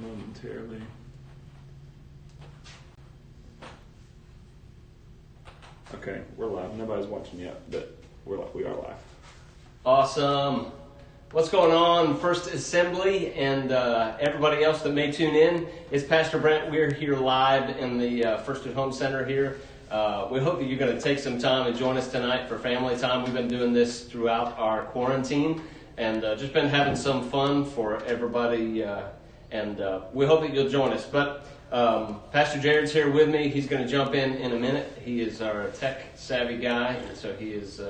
momentarily. Okay, we're live. Nobody's watching yet, but we are live. Awesome. What's going on, First Assembly and everybody else that may tune in? It's Pastor Brent. We're here live in the First at Home Center here. We hope that you're going to take some time and join us tonight for family time. We've been doing this throughout our quarantine and just been having some fun for everybody. And we hope that you'll join us. But Pastor Jared's here with me. He's going to jump in a minute. He is our tech-savvy guy, and so he is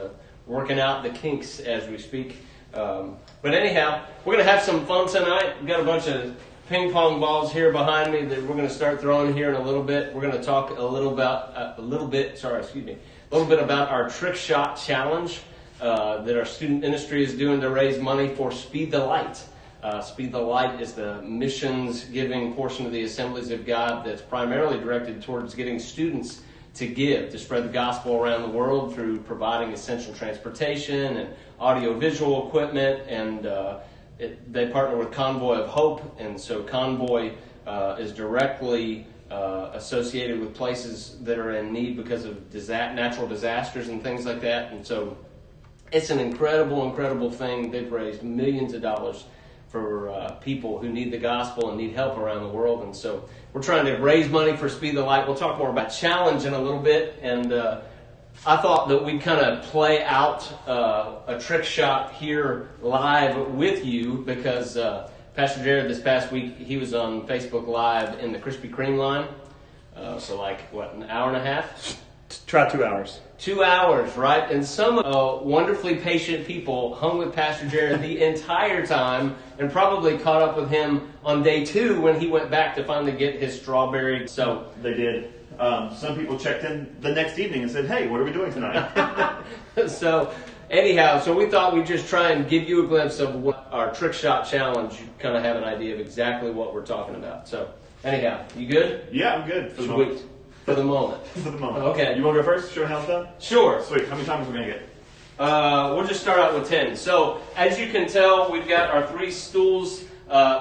working out the kinks as we speak. But anyhow, we're going to have some fun tonight. We've got a bunch of ping pong balls here behind me that we're going to start throwing here in a little bit. We're going to talk a little bit about our trick shot challenge that our student ministry is doing to raise money for Speed the Light. Speed the Light is the missions giving portion of the Assemblies of God that's primarily directed towards getting students to give, to spread the gospel around the world through providing essential transportation and audio-visual equipment, and they partner with Convoy of Hope, and so Convoy is directly associated with places that are in need because of natural disasters and things like that, and so it's an incredible thing. They've raised millions of dollars for people who need the gospel and need help around the world, and so we're trying to raise money for Speed the Light. We'll talk more about challenge in a little bit, and I thought that we'd kind of play out a trick shot here live with you because Pastor Jared this past week, he was on Facebook Live in the Krispy Kreme line. So an hour and a half? Try 2 hours. 2 hours, right? And some wonderfully patient people hung with Pastor Jared the entire time and probably caught up with him on day 2 when he went back to finally get his strawberry. So They did. Some people checked in the next evening and said, "Hey, what are we doing tonight?" So anyhow, we thought we'd just try and give you a glimpse of what our trick shot challenge. You kind of have an idea of exactly what we're talking about. So anyhow, you good? Yeah, I'm good. Sweet. For the moment. For the moment. Okay. You want to go first? Show how it's done? Sure. Sweet. How many times are we going to get? We'll just start out with 10. So as you can tell, we've got our 3 stools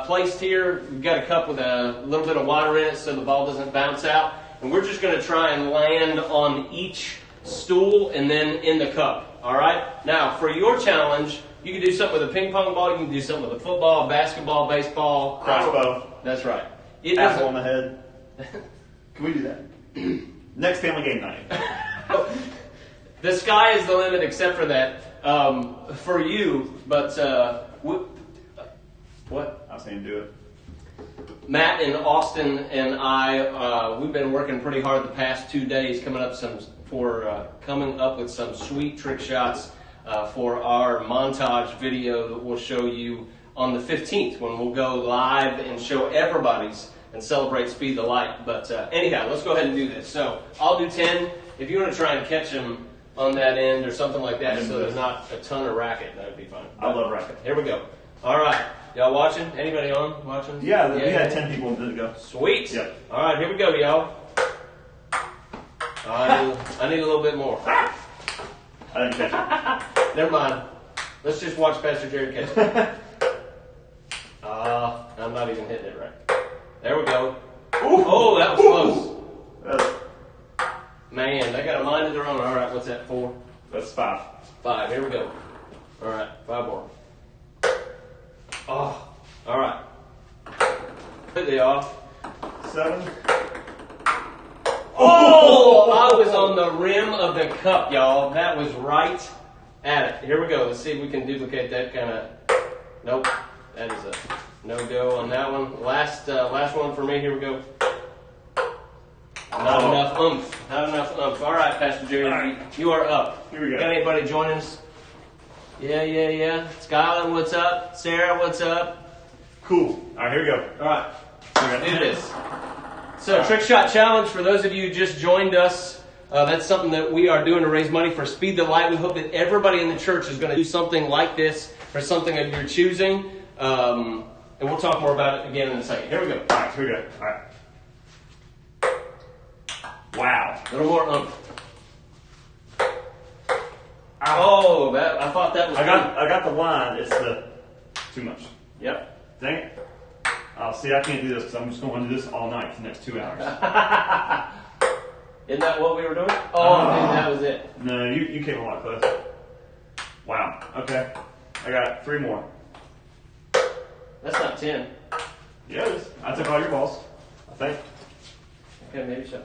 placed here. We've got a cup with a little bit of water in it so the ball doesn't bounce out. And we're just going to try and land on each stool and then in the cup. All right? Now, for your challenge, you can do something with a ping pong ball. You can do something with a football, basketball, baseball. Crossbow. That's right. Apple on the head. Can we do that? Next family game night. The sky is the limit except for that. For you, but what? I was saying do it. Matt and Austin and I, we've been working pretty hard the past 2 days coming up with some sweet trick shots for our montage video that we'll show you on the 15th when we'll go live and show everybody's and celebrate Speed the Light. But anyhow, let's go ahead and do this. So I'll do 10. If you want to try and catch them on that end or something like that so there's not a ton of racket, that would be fun. I love racket. Here we go. All right. Y'all watching? Anybody on watching? Yeah, we had 10 people a minute ago. Sweet. Yep. All right, here we go, y'all. I need a little bit more. I didn't catch it. Never mind. Let's just watch Pastor Jared catch it. I'm not even hitting it right. There we go. Ooh. Oh, that was close. Man, they got a mind of their own. All right, what's that, 4? That's 5. 5, here we go. All right, 5 more. Oh, all right. Completely off. 7. Oh, I was on the rim of the cup, y'all. That was right at it. Here we go. Let's see if we can duplicate that kind of. Nope, that is a no-go on that one. Last one for me. Here we go. Not enough oomph. Not enough oomph. All right, Pastor Jerry, right. You are up. Here we go. Got anybody joining us? Yeah. Skyland, what's up? Sarah, what's up? Cool. All right, here we go. All right, So we got do 10. this. So, Trick Shot Challenge, for those of you who just joined us, that's something that we are doing to raise money for Speed the Light. We hope that everybody in the church is going to do something like this or something of your choosing. And we'll talk more about it again in a second. Here we go. All right, here we go. All right. Wow. A little more oomph. Oh, I thought that was I got the line. It's the too much. Yep. Dang it. See, I can't do this because I'm just going to do this all night for the next 2 hours. Isn't that what we were doing? Oh, dude, that was it. No, you came a lot closer. Wow. Okay. I got 3 more. That's not 10. Yeah, it is. I took all your balls, I think. Okay, maybe so.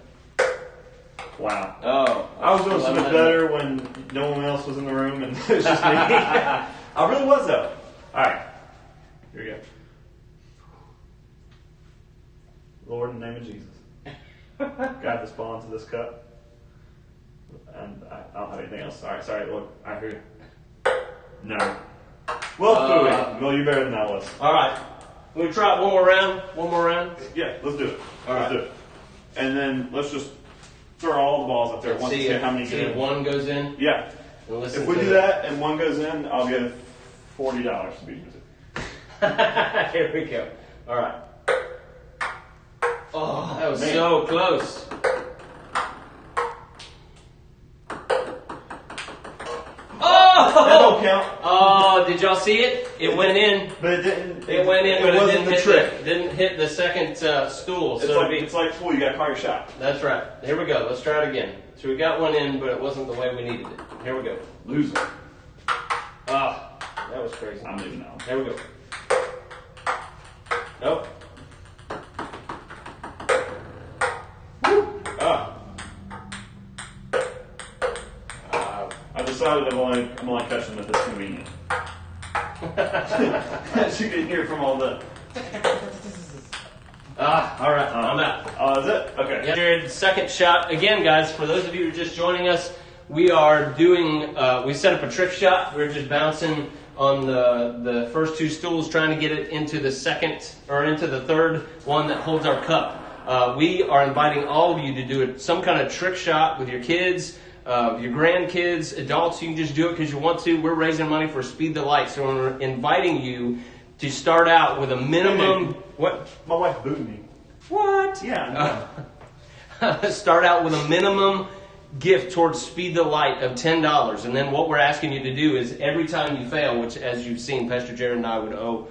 Wow. Oh. I was doing so much better when no one else was in the room and it was just me. I really was, though. All right. Here we go. Lord, in the name of Jesus. Guide this ball into this cup. And I don't have anything else. All right, sorry, Lord. I hear you. No. Well, Fooey. Well, you better than I was. All right. Can we try it one more round? One more round? Yeah, let's do it. All let's right. do it. And then let's just throw all the balls up there once See and see how many if get in. one goes in. Yeah. And listen If we to do that and one goes in, I'll give $40 to be music. Here we go. All right. Oh, that was Man. so close. That don't count. Oh, did y'all see it? It went in. But it didn't. It went in, but it wasn't didn't the hit trick. didn't hit the second stool. It's So like it's like pool. You got to call your shot. that's right. Here we go. Let's try it again. So we got one in, but it wasn't the way we needed it. Here we go. Loser. Ah, that was crazy. I'm leaving now. There we go. Nope. Ah. I decided I'm only catching them if it's convenient. As you can hear from all the. All right. I'm out. Oh, is it? Okay. Yeah. Jared, second shot. Again, guys, for those of you who are just joining us, we are doing, we set up a trick shot. We're just bouncing on the first 2 stools, trying to get it into the second, or into the third one that holds our cup. We are inviting all of you to do some kind of trick shot with your kids, your grandkids, adults. You can just do it because you want to. We're raising money for Speed the Light, so we're inviting you to start out with a minimum. What? My wife booed me. What? Yeah. Start out with a minimum gift towards Speed the Light of $10. And then what we're asking you to do is every time you fail, which as you've seen, Pastor Jared and I would owe,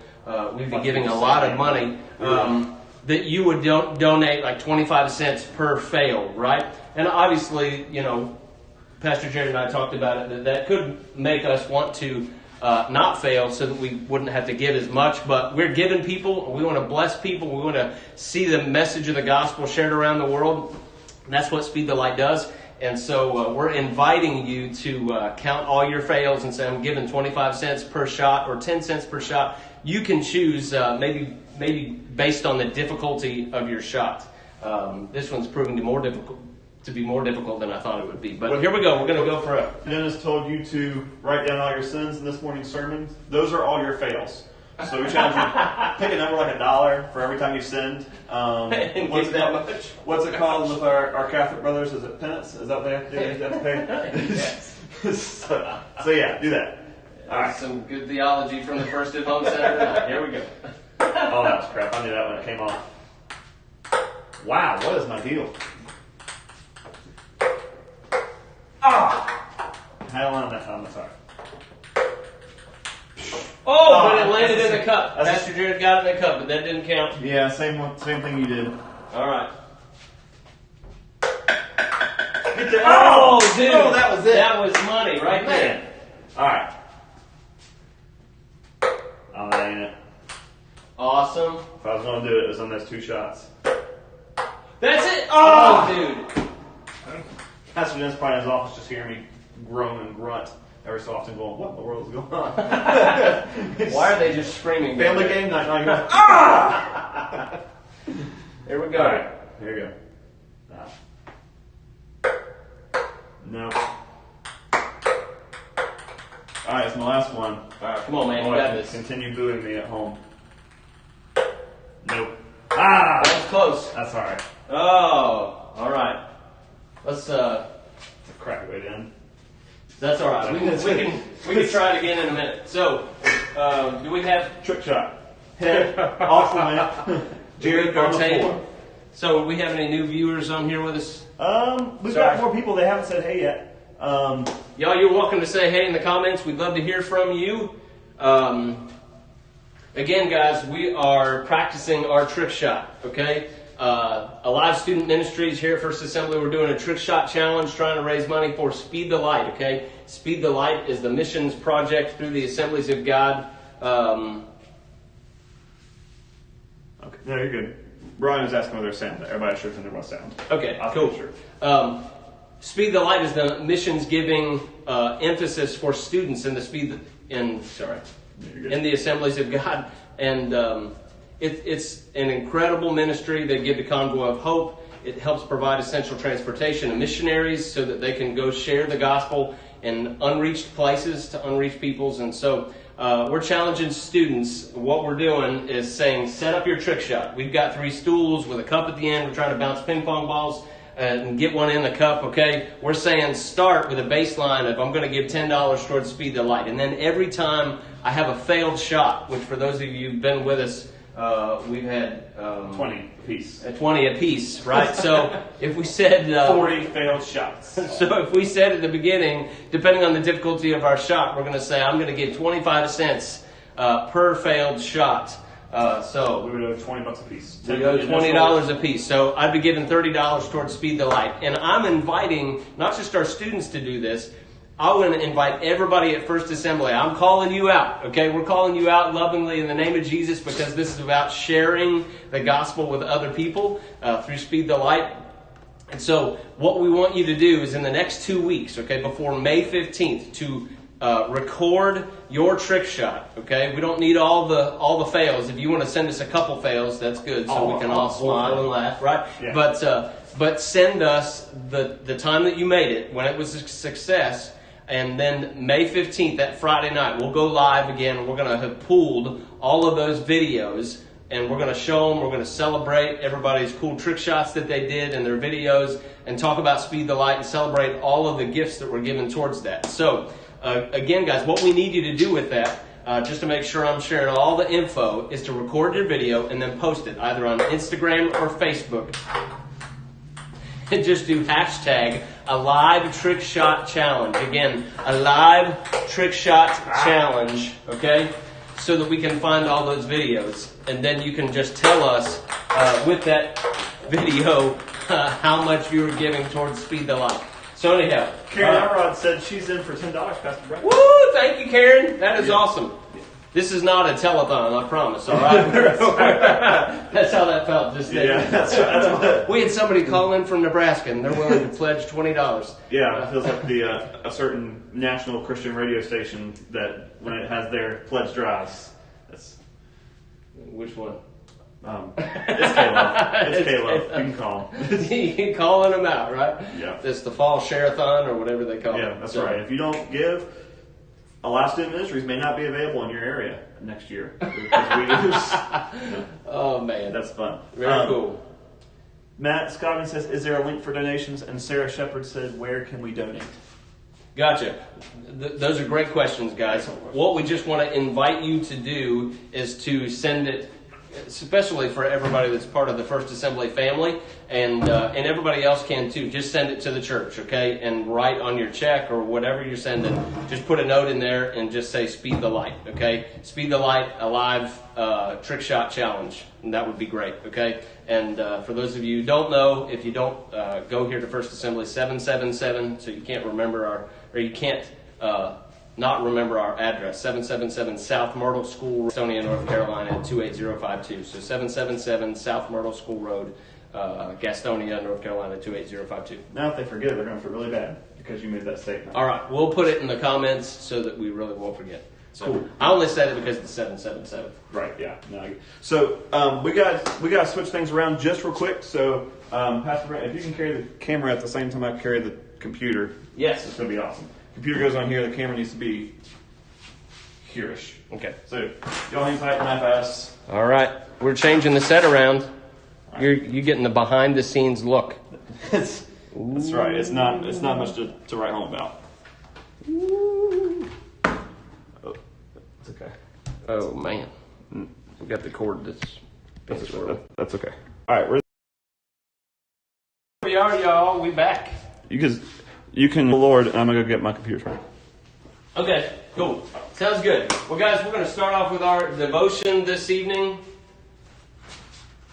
we'd be giving a lot of money, that you would donate like 25 cents per fail, right? And obviously, you know, Pastor Jared and I talked about it, that could make us want to not fail so that we wouldn't have to give as much. But we're giving people, we want to bless people, we want to see the message of the gospel shared around the world. And that's what Speed the Light does. And so we're inviting you to count all your fails and say, I'm giving 25 cents per shot or 10 cents per shot. You can choose maybe based on the difficulty of your shot. This one's proving to be more difficult than I thought it would be. But here we go. We're going to go for a... Dennis told you to write down all your sins in this morning's sermon. Those are all your fails. So we challenge you, pick a number like $1 for every time you sinned. What's that much? What's it called with our Catholic brothers? Is it penance? Is that what they have to pay? Yes. so yeah, do that. All right. Some good theology from the First at Home Center tonight. Here we go. Oh, that was crap. I knew that when it came off. Wow, what is my deal? Hell on that time, sorry. Oh, but it landed in the cup. Pastor Jared got it in the cup, but that didn't count. Yeah, same thing you did. All right. Oh, dude. Oh, that was it. That was money right there. All right. Oh, that ain't it. Awesome. If I was going to do it, it was on those 2 shots. That's it. Oh, dude. Pastor Dennis probably in his office just hearing me groan and grunt every so often going, what in the world is going on? Why are they just screaming? Family game night. Now you're going, Here we go. All right, here we go. No. All right, it's my last one. All right, come on, man. You My got wife this. continue booing me at home. Nope. That was close. That's all right. Oh, all right. Let's. It's a crappy way to end. That's all right. We can try it again in a minute. So, do we have Trick shot. Head off the mat. Jared on the floor. So, we have any new viewers on here with us? We've got more people. They haven't said hey yet. Y'all, you're welcome to say hey in the comments. We'd love to hear from you. Again, guys, we are practicing our trick shot, okay? Alive Student Ministries here at First Assembly, we're doing a trick shot challenge trying to raise money for Speed the Light, okay? Speed the Light is the missions project through the Assemblies of God. Okay, no, you're good. Brian was asking whether sound. Everybody sure there was sound. Okay, I'll cool. Sure. Speed the Light is the missions giving emphasis for students in the in the Assemblies of God, and it's an incredible ministry. They give the Convoy of Hope. It helps provide essential transportation to missionaries so that they can go share the gospel in unreached places to unreached peoples. And so we're challenging students. What we're doing is saying, set up your trick shot. We've got 3 stools with a cup at the end. We're trying to bounce ping pong balls and get one in the cup, okay? We're saying start with a baseline of I'm going to give $10 towards Speed the Light. And then every time I have a failed shot, which for those of you who've been with us, we've had 20 apiece. 20 apiece, right? So if we said 40 failed shots. So if we said at the beginning, depending on the difficulty of our shot, we're going to say I'm going to give 25 cents per failed shot. So we would owe $20 a piece. We owe $20 a piece. So I'd be giving $30 towards Speed the Light. And I'm inviting not just our students to do this. I want to invite everybody at First Assembly. I'm calling you out, okay? We're calling you out lovingly in the name of Jesus because this is about sharing the gospel with other people through Speed the Light. And so what we want you to do is in the next 2 weeks, okay, before May 15th, to record your trick shot, okay? We don't need all the fails. If you want to send us a couple fails, that's good, so we can all smile and laugh, right? Yeah. But send us the time that you made it, when it was a success. And then May 15th, that Friday night, we'll go live again. We're going to have pooled all of those videos, and we're going to show them. We're going to celebrate everybody's cool trick shots that they did in their videos and talk about Speed the Light and celebrate all of the gifts that were given towards that. So, again, guys, what we need you to do with that, just to make sure I'm sharing all the info, is to record your video and then post it either on Instagram or Facebook. And just do hashtag Alive Trick Shot Challenge. Again, Alive Trick Shot Challenge, okay? So that we can find all those videos. And then you can just tell us with that video how much you were giving towards Speed the Light. So anyhow. Karen Elrod said she's in for $10, Pastor Brett. Woo! Thank you, Karen. That is awesome. This is not a telethon, I promise, all right? That's how that felt just then. Yeah, that's right. We had somebody call in from Nebraska, and they're willing to pledge $20. Yeah, it feels like a certain national Christian radio station that when it has their pledge drives. Which one? It's Caleb. It's Caleb. You can call him. You can call them out, right? Yeah. It's the fall share-a-thon or whatever they call it. Yeah, that's right. If you don't give, Alive Student Ministries may not be available in your area next year. Oh, man. That's fun. Very cool. Matt Scoggin says, is there a link for donations? And Sarah Shepard said, where can we donate? Gotcha. Those are great questions, guys. What we just want to invite you to do is to send it, especially for everybody that's part of the First Assembly family, and everybody else can too. Just send it to the church, okay? And write on your check or whatever you're sending, just put a note in there and just say Speed the Light, okay? Speed the Light, Alive Trick Shot Challenge. And that would be great, okay? And for those of you who don't know, if you don't go here to First Assembly, 777, so you can't remember not remember our address, 777 South Myrtle School Road, Gastonia, North Carolina, 28052. So 777 South Myrtle School Road, Gastonia, North Carolina, 28052. Now if they forget, they're going to feel really bad because you made that statement. All right, we'll put it in the comments so that we really won't forget. So cool. I only said it because it's 777. Right, yeah. No, so we got to switch things around just real quick. So Pastor Brent, if you can carry the camera at the same time I carry the computer. Yes. It's going to be awesome. Computer goes on here, the camera needs to be here-ish. Okay. So, y'all hang tight, my fast. All right. We're changing the set around. You're getting the behind-the-scenes look. That's right. It's not much to write home about. Oh, it's okay. Oh, man. We got the cord that's That's okay. All right. We are, y'all. We back. You can, Lord, and I'm going to go get my computer. Okay, cool. Sounds good. Well, guys, we're going to start off with our devotion this evening.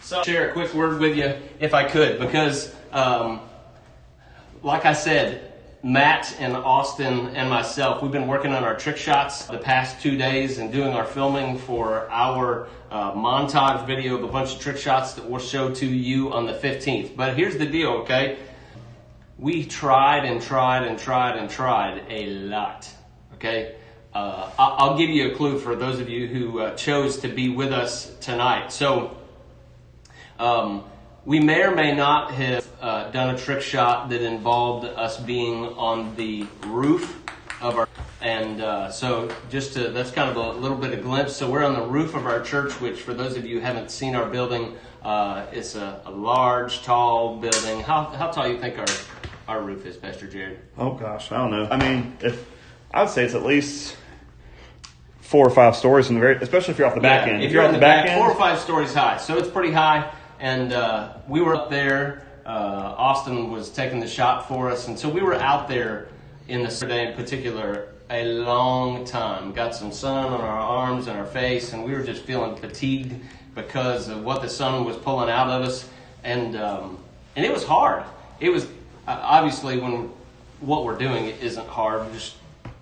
So, share a quick word with you, if I could, because, like I said, Matt and Austin and myself, we've been working on our trick shots the past 2 days and doing our filming for our montage video of a bunch of trick shots that we'll show to you on the 15th. But here's the deal, okay? We tried and tried and tried and tried a lot, okay? I'll give you a clue for those of you who chose to be with us tonight. So, we may or may not have done a trick shot that involved us being on the roof of our, and so that's kind of a little bit of glimpse. So we're on the roof of our church, which for those of you who haven't seen our building, it's a large, tall building. How tall do you think our roof is, Pastor Jared? Oh gosh, I don't know. I mean, I would say it's at least 4 or 5 stories in the especially if you're off the back end. If you're on the back end, 4 or 5 end, stories high, so it's pretty high. And we were up there. Austin was taking the shot for us, and so we were out there in the day in particular a long time. Got some sun on our arms and our face, and we were just feeling fatigued because of what the sun was pulling out of us, and it was hard. It was obviously when what we're doing isn't hard, we're just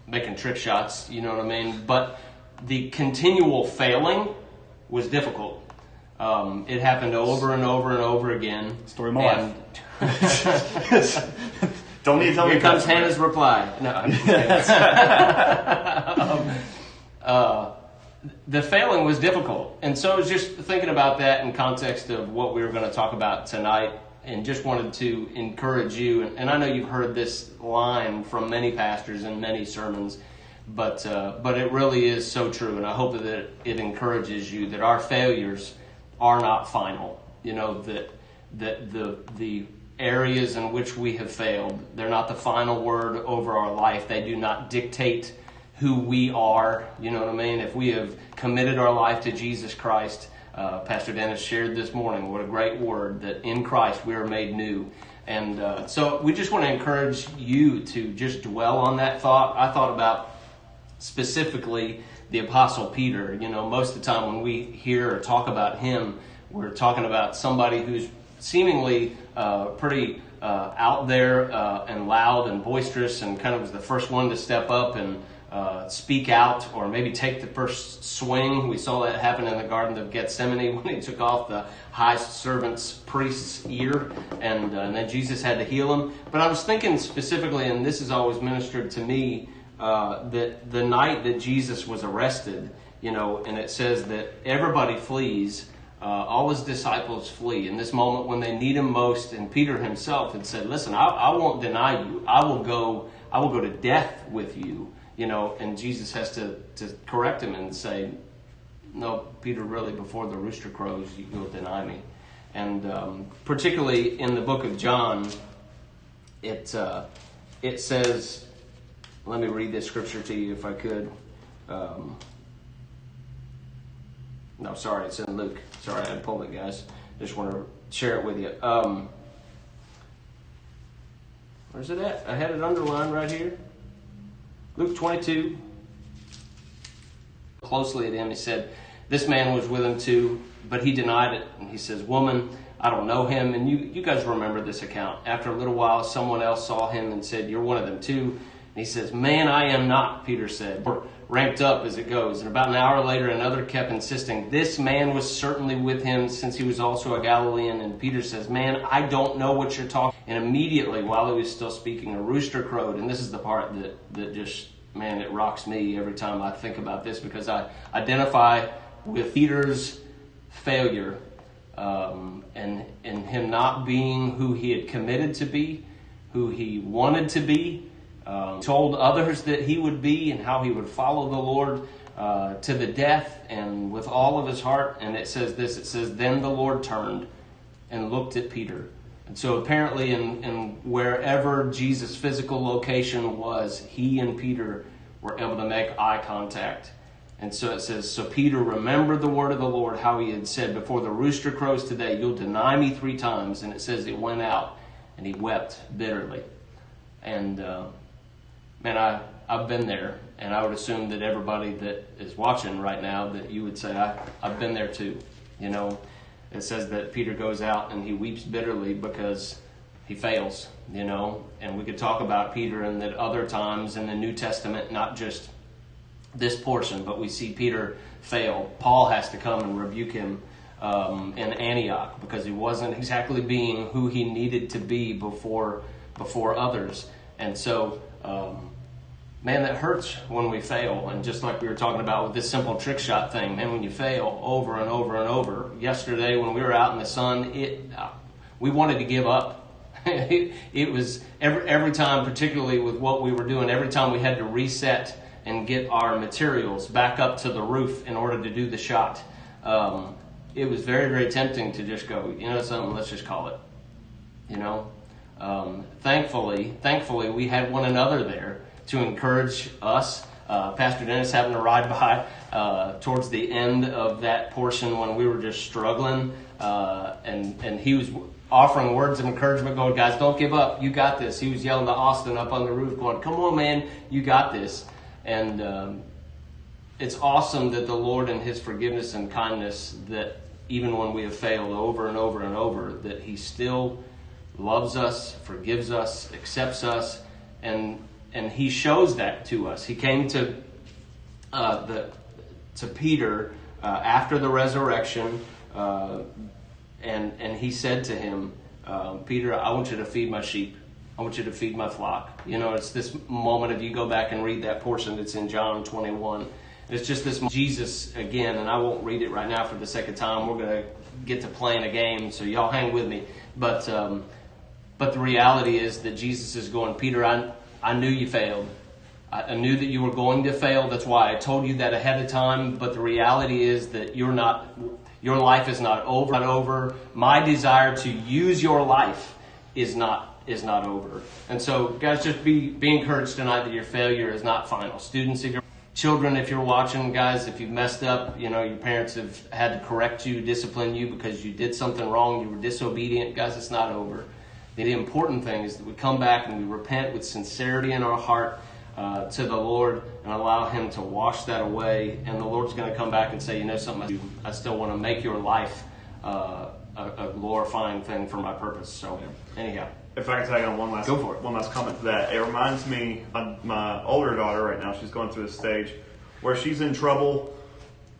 making trick shots, you know what I mean? But the continual failing was difficult. It happened over and over and over again. Story of my life. Don't need to tell me. Here comes Hannah's reply. No, I'm kidding. The failing was difficult. And so I was just thinking about that in context of what we were going to talk about tonight, and just wanted to encourage you. And I know you've heard this line from many pastors in many sermons, but it really is so true. And I hope that it encourages you that our failures are not final. You know, that the areas in which we have failed, they're not the final word over our life. They do not dictate who we are. You know what I mean? If we have committed our life to Jesus Christ, Pastor Dennis shared this morning, what a great word, that in Christ we are made new. And so we just want to encourage you to just dwell on that thought. I thought about specifically the Apostle Peter. You know, most of the time when we hear or talk about him, we're talking about somebody who's seemingly pretty out there and loud and boisterous, and kind of was the first one to step up and speak out, or maybe take the first swing. We saw that happen in the Garden of Gethsemane when he took off the high servant's priest's ear, and then Jesus had to heal him. But I was thinking specifically, and this has always ministered to me, that the night that Jesus was arrested, you know, and it says that everybody flees, all his disciples flee in this moment when they need him most. And Peter himself had said, "Listen, I won't deny you. I will go to death with you." You know, and Jesus has to correct him and say, "No, Peter, really, before the rooster crows, you will deny me." And particularly in the book of John, it says. Let me read this scripture to you if I could. No, sorry, it's in Luke. Sorry, I pulled it, guys. Just want to share it with you. Where's it at? I had it underlined right here. Luke 22. Closely at him, he said, "This man was with him too, but he denied it." And he says, "Woman, I don't know him." And you guys remember this account. After a little while, someone else saw him and said, "You're one of them too." And he says, "Man, I am not," Peter said. Or ramped up as it goes. And about an hour later, another kept insisting, "This man was certainly with him, since he was also a Galilean." And Peter says, "Man, I don't know what you're talking." And immediately, while he was still speaking, a rooster crowed. And this is the part that just, man, it rocks me every time I think about this, because I identify with Peter's failure and him not being who he had committed to be, who he wanted to be, told others that he would be, and how he would follow the Lord to the death and with all of his heart. And it says this, it says, "Then the Lord turned and looked at Peter." And so apparently in wherever Jesus' physical location was, he and Peter were able to make eye contact. And so it says, "So Peter remembered the word of the Lord, how he had said, 'Before the rooster crows today, you'll deny me 3 times. And it says it went out, and he wept bitterly. And man, I've been there, And I would assume that everybody that is watching right now, that you would say, I've been there too. You know, it says that Peter goes out and he weeps bitterly because he fails, you know. And we could talk about Peter and that other times in the New Testament, not just this portion, but we see Peter fail. Paul has to come and rebuke him in Antioch because he wasn't exactly being who he needed to be before others. And so, man, that hurts when we fail. And just like we were talking about with this simple trick shot thing, man, when you fail over and over and over. Yesterday when we were out in the sun, we wanted to give up. It was every time, particularly with what we were doing, every time we had to reset and get our materials back up to the roof in order to do the shot. It was very, very tempting to just go, you know something, let's just call it. You know? Thankfully, we had one another there to encourage us. Pastor Dennis happened to ride by towards the end of that portion when we were just struggling, and he was offering words of encouragement, going, guys, don't give up. You got this. He was yelling to Austin up on the roof, going, come on, man, you got this. And it's awesome that the Lord in his forgiveness and kindness, that even when we have failed over and over and over, that he still loves us, forgives us, accepts us, and he shows that to us. He came to Peter after the resurrection, and he said to him, Peter, I want you to feed my sheep. I want you to feed my flock. You know, it's this moment, if you go back and read that portion that's in John 21, it's just this Jesus again, and I won't read it right now for the sake of time. We're going to get to playing a game, so y'all hang with me. But the reality is that Jesus is going, Peter, I knew you failed. I knew that you were going to fail. That's why I told you that ahead of time. But the reality is that your life is not over. My desire to use your life is not over. And so, guys, just be encouraged tonight that your failure is not final. Students, children, if you're watching, guys, if you've messed up, you know, your parents have had to correct you, discipline you because you did something wrong, you were disobedient, guys, it's not over. The important thing is that we come back and we repent with sincerity in our heart to the Lord and allow him to wash that away. And the Lord's going to come back and say, you know something, I still want to make your life a glorifying thing for my purpose. So anyhow. If I can tag on one last comment to that, it reminds me of my older daughter right now. She's going through a stage where she's in trouble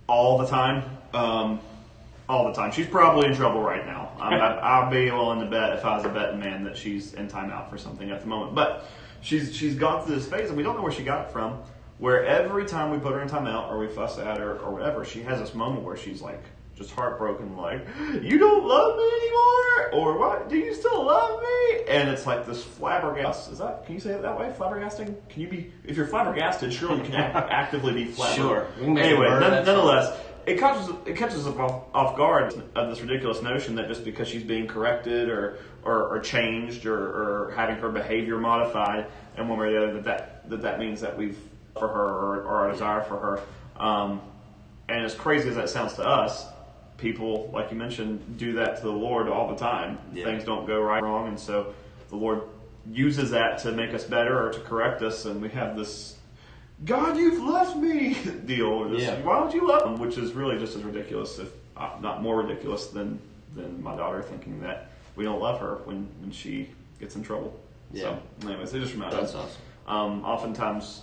all the time. All the time. She's probably in trouble right now. I'll be willing to bet, if I was a betting man, that she's in timeout for something at the moment. But she's gone through this phase, and we don't know where she got it from, where every time we put her in timeout or we fuss at her or whatever, she has this moment where she's like, just heartbroken, like, you don't love me anymore? Or what? Do you still love me? And it's like this flabbergast. Can you say it that way? Flabbergasting? Can you be, if you're flabbergasted, surely you can actively be flabbergasted. Sure. Anyway, nonetheless, it catches us off guard of this ridiculous notion that just because she's being corrected or changed or having her behavior modified in one way or the other, that means that we've for her or our desire for her. And as crazy as that sounds to us, people, like you mentioned, do that to the Lord all the time. Yeah. Things don't go right or wrong, and so the Lord uses that to make us better or to correct us, and we have this, God, you've left me deal. Or this, why don't you love him? Which is really just as ridiculous, if not more ridiculous, than my daughter thinking that we don't love her when she gets in trouble. Yeah. So, anyways, it just reminds us. That's awesome. Oftentimes,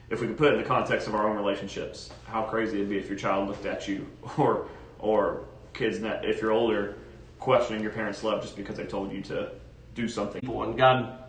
if we could put it in the context of our own relationships, how crazy it'd be if your child looked at you, or kids, if you're older, questioning your parents' love just because they told you to do something. And God,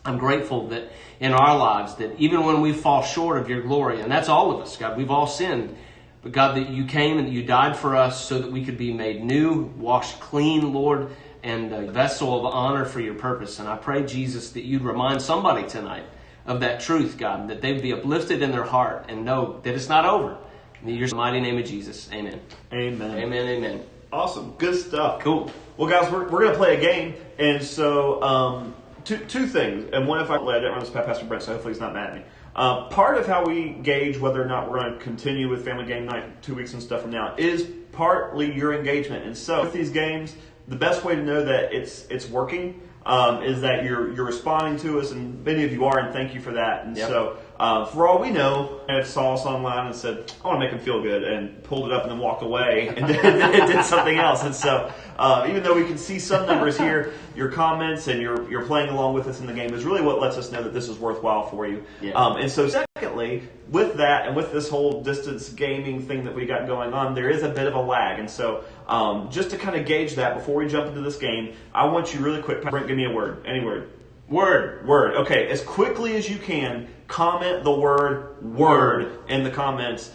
I'm grateful that in our lives, that even when we fall short of your glory, and that's all of us, God, we've all sinned, but God, that you came and that you died for us so that we could be made new, washed clean, Lord, and a vessel of honor for your purpose. And I pray, Jesus, that you'd remind somebody tonight of that truth, God, that they'd be uplifted in their heart and know that it's not over. In your mighty name of Jesus, amen. Amen. Amen, amen. Awesome. Good stuff. Cool. Well, guys, we're going to play a game. And so two things. And one, if I didn't run this past Pastor Brent, so hopefully he's not mad at me. Part of how we gauge whether or not we're going to continue with Family Game Night 2 weeks and stuff from now is partly your engagement. And so with these games, the best way to know that it's working is that you're responding to us, and many of you are, and thank you for that. And so for all we know, Ed saw us online and said, I want to make him feel good, and pulled it up and then walked away and did something else. And so even though we can see some numbers here, your comments and you're playing along with us in the game is really what lets us know that this is worthwhile for you. Yeah. And so secondly, with that and with this whole distance gaming thing that we got going on, there is a bit of a lag. And so just to kind of gauge that before we jump into this game, I want you really quick, Brent, give me a word, any word. Word. Okay, as quickly as you can, comment the word word in the comments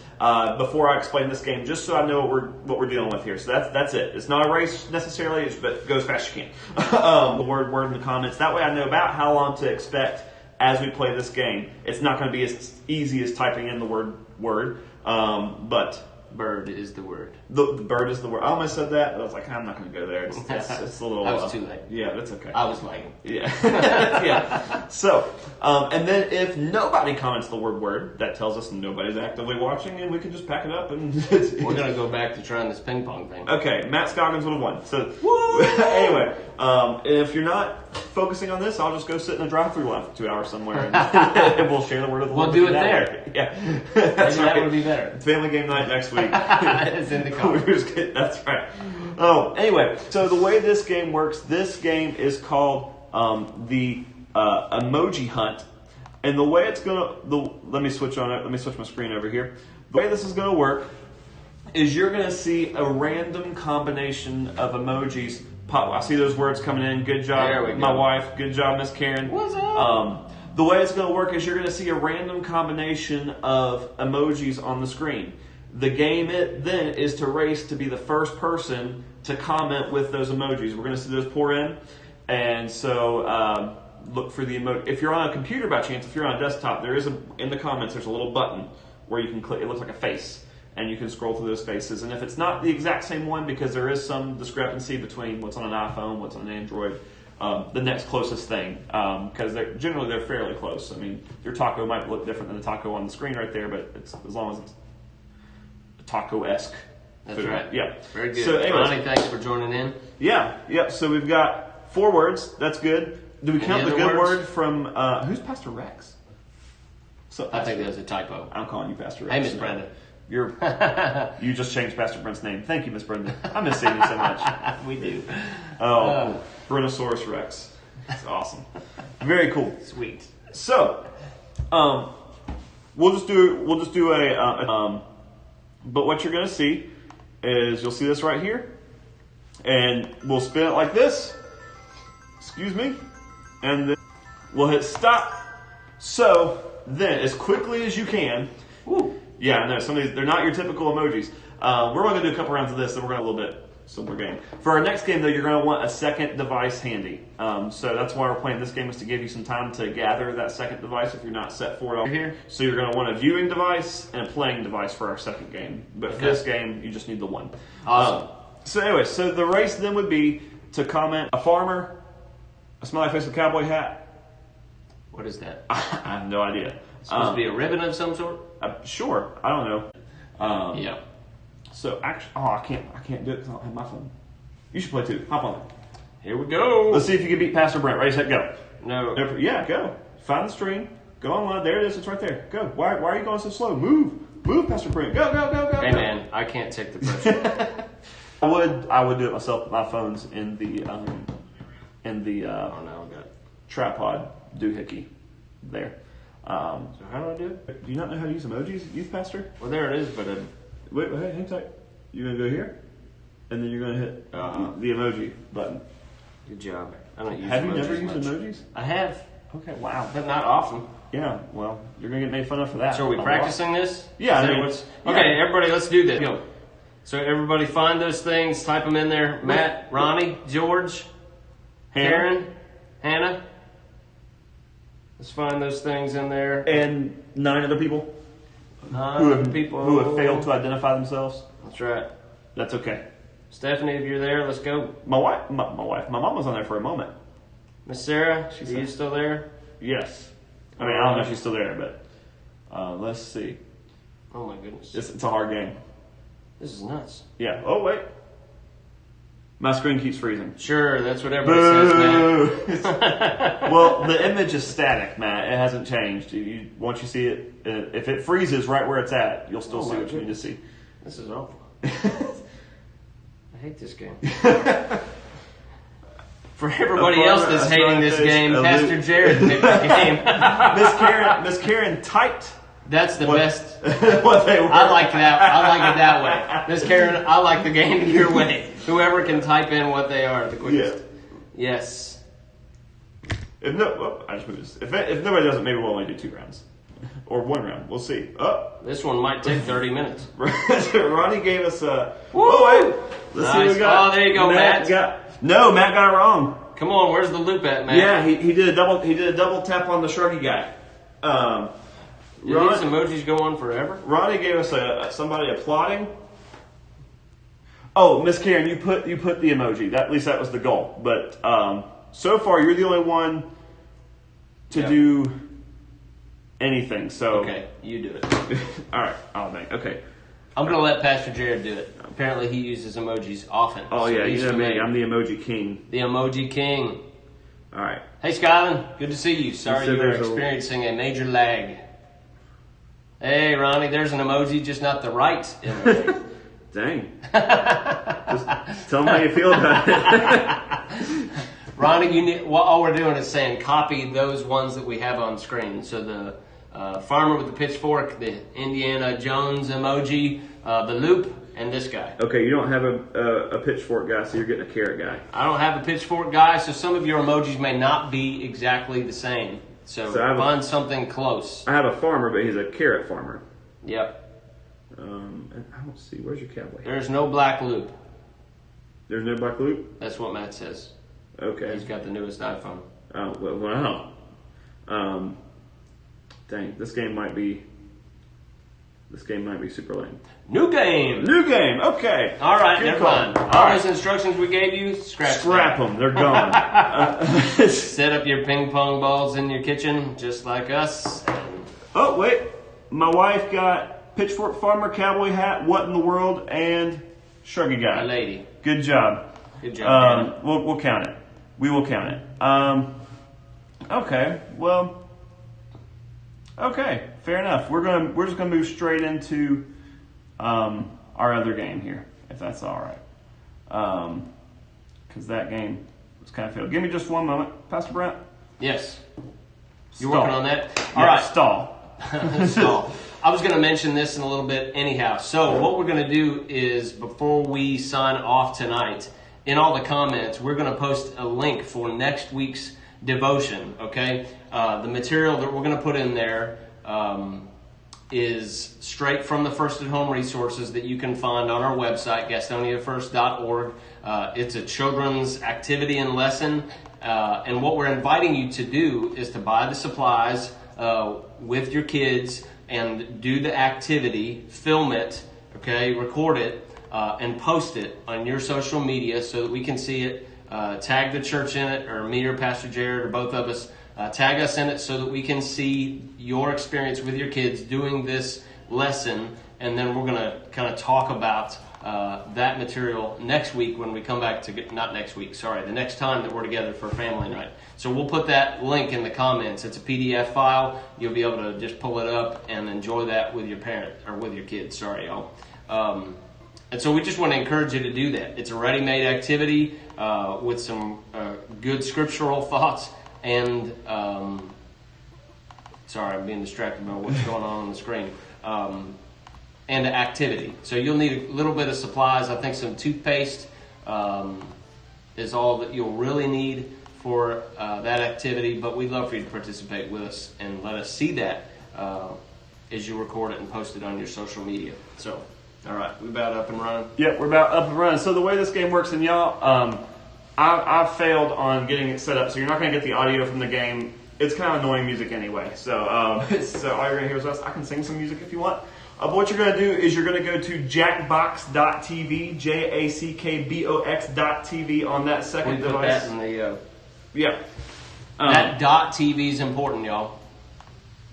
before I explain this game, just so I know what we're dealing with here. So that's it. It's not a race necessarily, but go as fast as you can. The word in the comments. That way I know about how long to expect as we play this game. It's not going to be as easy as typing in the word, but Bird is the word. The bird is the word. I almost said that, but I was like, I'm not going to go there. It's a little. I was too late. Yeah, that's okay. I was late. Yeah. Yeah. So, and then if nobody comments the word, that tells us nobody's actively watching, and we can just pack it up and. We're going to go back to trying this ping pong thing. Okay, Matt Scoggins would have won. So, anyway, if you're not focusing on this, I'll just go sit in a drive-through line for 2 hours somewhere, and we'll share the word of the Lord. We'll do it there. Yeah. Maybe that would be better. Family game night next week. It's in the comments. That's right. Oh, anyway, so the way this game works, this game is called the Emoji Hunt, and the way it's gonna, let me switch my screen over here. The way this is gonna work is you're gonna see a random combination of emojis pop. I see those words coming in. Good job, my wife. Good job, Miss Karen. What's up? The way it's going to work is you're going to see a random combination of emojis on the screen. The game then is to race to be the first person to comment with those emojis. We're going to see those pour in. And so look for the emoji. If you're on a computer by chance, if you're on a desktop, there is in the comments, there's a little button where you can click. It looks like a face. And you can scroll through those faces. And if it's not the exact same one, because there is some discrepancy between what's on an iPhone, what's on an Android, the next closest thing, because they're fairly close. I mean, your taco might look different than the taco on the screen right there, but it's as long as it's taco-esque. That's food. right. Yeah. Very good. So, anyways, Ronnie, thanks for joining in. Yeah. So we've got 4 words. That's good. Do we count the good word from who's Pastor Rex? So I think that was a typo. I'm calling you Pastor Rex. Hey, Miss Brenda. You just changed Pastor Brent's name. Thank you, Miss Brenda. I miss seeing you so much. We do. Oh, Brontosaurus Rex. That's awesome. Very cool. Sweet. So, we'll just do a but what you're going to see is you'll see this right here, and we'll spin it like this. Excuse me, and then we'll hit stop. So then, as quickly as you can. Woo. Yeah, I know. Some of these, they're not your typical emojis. We're only going to do a couple rounds of this, then we're going to a little bit simpler game. For our next game, though, you're going to want a second device handy. So that's why we're playing this game, is to give you some time to gather that second device if you're not set for it over here. So you're going to want a viewing device and a playing device for our second game. But for this game, you just need the one. Awesome. So anyway, so the race then would be to comment a farmer, a smiley face with a cowboy hat. What is that? I have no idea. Supposed to be a ribbon of some sort? Sure. I don't know. Yeah. So actually, I can't do it because I don't have my phone. You should play too. Hop on it. Here we go. Let's see if you can beat Pastor Brent. Ready, set, go. No. Yeah, go. Find the stream. Go online. There it is. It's right there. Go. Why are you going so slow? Move, Pastor Brent. Go. Hey go. man, I can't take the pressure. I would do it myself. But my phone's in the oh no, I got it. tripod doohickey there. So how do I do it? Do you not know how to use emojis, youth pastor? Well, there it is, but Wait, hang tight. You're gonna go here, and then you're gonna hit the emoji button. good job. I don't use. Have you emojis never used much. emojis? I have, Okay, wow. but not often. Yeah, well, you're gonna get made fun of for that. So are we practicing this? Yeah, Is I that mean, what's- yeah. Okay, everybody, let's do this. Go. So everybody find those things, type them in there. Matt, Ronnie, George, Karen, Hannah. Let's find those things in there. And 9 other people Who have failed to identify themselves. That's right. That's okay. Stephanie, if you're there, let's go. My mom was on there for a moment. Miss Sarah, She's are you there. still there? Yes. I mean, I don't know if she's still there, but let's see. Oh my goodness. It's a hard game. This is nuts. Yeah. Oh, wait. My screen keeps freezing. Sure, that's what everybody says, Boo! Well, the image is static, Matt. It hasn't changed. Once you see it, if it freezes right where it's at, you'll still see what you need to see. This is awful. I hate this game. For everybody else that's hating this game, Pastor Jared picked the game. Miss Karen typed. That's the best. What they were. I like that. I like it that way. Miss Karen, I like the game your way. Whoever can type in what they are the quickest. Yeah. Yes. I just moved this. If nobody does it, maybe we'll only do 2 rounds. Or 1 round. We'll see. This one might take 30 minutes. Ronnie gave us a... Woo! Oh, wait. Let's see what we got. Oh, there you go, Matt. Matt got it wrong. Come on, where's the loop at, Matt? Yeah, he did a double tap on the shruggy guy. Do these emojis go on forever? Ronnie gave us somebody applauding. Oh, Miss Karen, you put the emoji. At least that was the goal. But so far, you're the only one to do anything. So okay, you do it. All right. Oh, man. Okay. I'm gonna let Pastor Jared do it. Apparently, he uses emojis often. Oh, so yeah, you know me. I'm the emoji king. The emoji king. All right. Hey, Skyland. Good to see you. Sorry you were experiencing a major lag. Hey, Ronnie, there's an emoji, just not the right emoji. Dang. Just tell me how you feel about it. Ronnie, all we're doing is saying copy those ones that we have on screen. So the farmer with the pitchfork, the Indiana Jones emoji, the loop, and this guy. Okay, you don't have a pitchfork guy, so you're getting a carrot guy. I don't have a pitchfork guy, so some of your emojis may not be exactly the same. So find something close. I have a farmer, but he's a carrot farmer. Yep. I don't see. Where's your cowboy? There's no black loop. There's no black loop? That's what Matt says. Okay. He's got the newest iPhone. Oh, well, wow. Dang, this game might be super lame. New game. Okay. All right, never mind. All those instructions we gave you, scrap them. They're gone. Set up your ping pong balls in your kitchen, just like us. Oh wait, my wife got pitchfork farmer, cowboy hat, what in the world, and shruggy guy. A lady. Good job. Good job. We'll count it. We will count it. Okay. Well. Okay, fair enough. We're just gonna move straight into our other game here, if that's all right. Because that game was kind of failed. Give me just 1 moment, Pastor Brent. Yes. You're Stall. working on that. All right. Stall. Stall. I was going to mention this in a little bit anyhow. So what we're going to do is before we sign off tonight, in all the comments, we're going to post a link for next week's devotion, okay? The material that we're going to put in there is straight from the First at Home resources that you can find on our website, GastoniaFirst.org. It's a children's activity and lesson. And what we're inviting you to do is to buy the supplies with your kids and do the activity, film it, okay, record it, and post it on your social media so that we can see it. Tag the church in it, or me or Pastor Jared or both of us. Tag us in it so that we can see your experience with your kids doing this lesson, and then we're going to kind of talk about that material next week when we come back to the next time that we're together for family night. So we'll put that link in the comments. It's a PDF file. You'll be able to just pull it up and enjoy that with your parent or with your kids. Sorry, y'all. And so we just want to encourage you to do that. It's a ready-made activity with some good scriptural thoughts. And sorry, I'm being distracted by what's going on the screen. And activity. So you'll need a little bit of supplies. I think some toothpaste is all that you'll really need for that activity. But we'd love for you to participate with us and let us see that as you record it and post it on your social media. So, all right, we about up and running? Yep, we're about up and running. So the way this game works, and y'all, I've failed on getting it set up, so you're not going to get the audio from the game. It's kind of annoying music anyway. So, so all you're going to hear is us. I can sing some music if you want. But what you're going to do is you're going to go to jackbox.tv, jackbox.tv on that second device. Put that in the... Yeah. That .tv is important, y'all.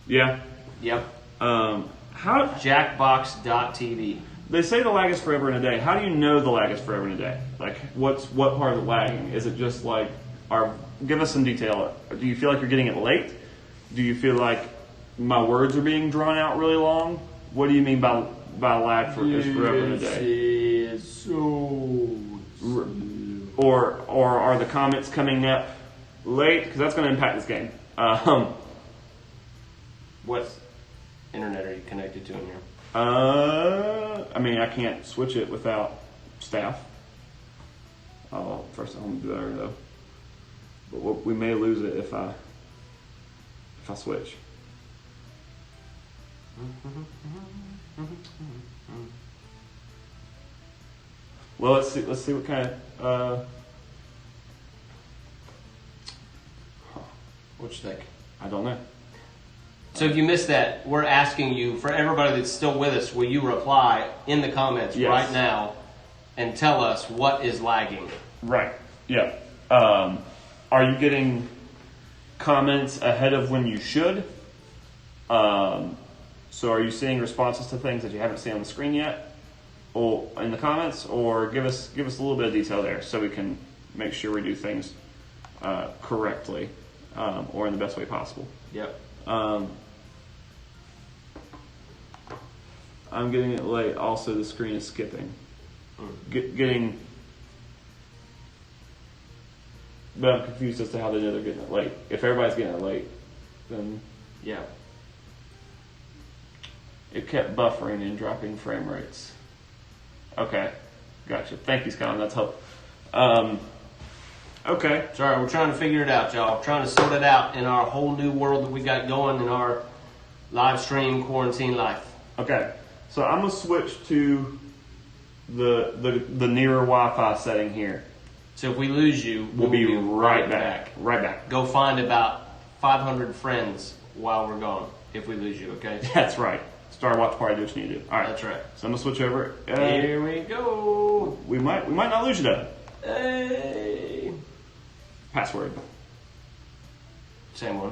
Yeah. Yep. How? Jackbox.tv. they say the lag is forever and a day. How do you know the lag is forever and a day? Like, what part of the lagging? Is it just like, give us some detail. Do you feel like you're getting it late? Do you feel like my words are being drawn out really long? What do you mean by lag is forever and a day? Or are the comments coming up late? Because that's going to impact this game. What internet are you connected to in here? I mean, I can't switch it without staff. First home would be better though. But we may lose it if I switch. Well, let's see what kind of. What you think? I don't know. So if you missed that, we're asking you, for everybody that's still with us, will you reply in the comments right now and tell us what is lagging? Right. Yeah. Are you getting comments ahead of when you should? So are you seeing responses to things that you haven't seen on the screen yet, or in the comments, or give us a little bit of detail there so we can make sure we do things correctly or in the best way possible. Yep. I'm getting it late. Also, the screen is skipping. Getting, but I'm confused as to how they know they're getting it late. If everybody's getting it late, then yeah, it kept buffering and dropping frame rates. Okay, gotcha. Thank you, Scott. That's helpful. Okay. Sorry, we're trying to figure it out, y'all. Trying to sort it out in our whole new world that we got going in our live stream quarantine life. Okay. So I'm gonna switch to the nearer Wi-Fi setting here. So if we lose you, we'll be right back. Right back. Go find about 500 friends while we're gone. If we lose you, okay? That's right. Start watch party. Do what you need to do. All right. That's right. So I'm gonna switch over. Here we go. We might not lose you though. Hey. Password. Same one.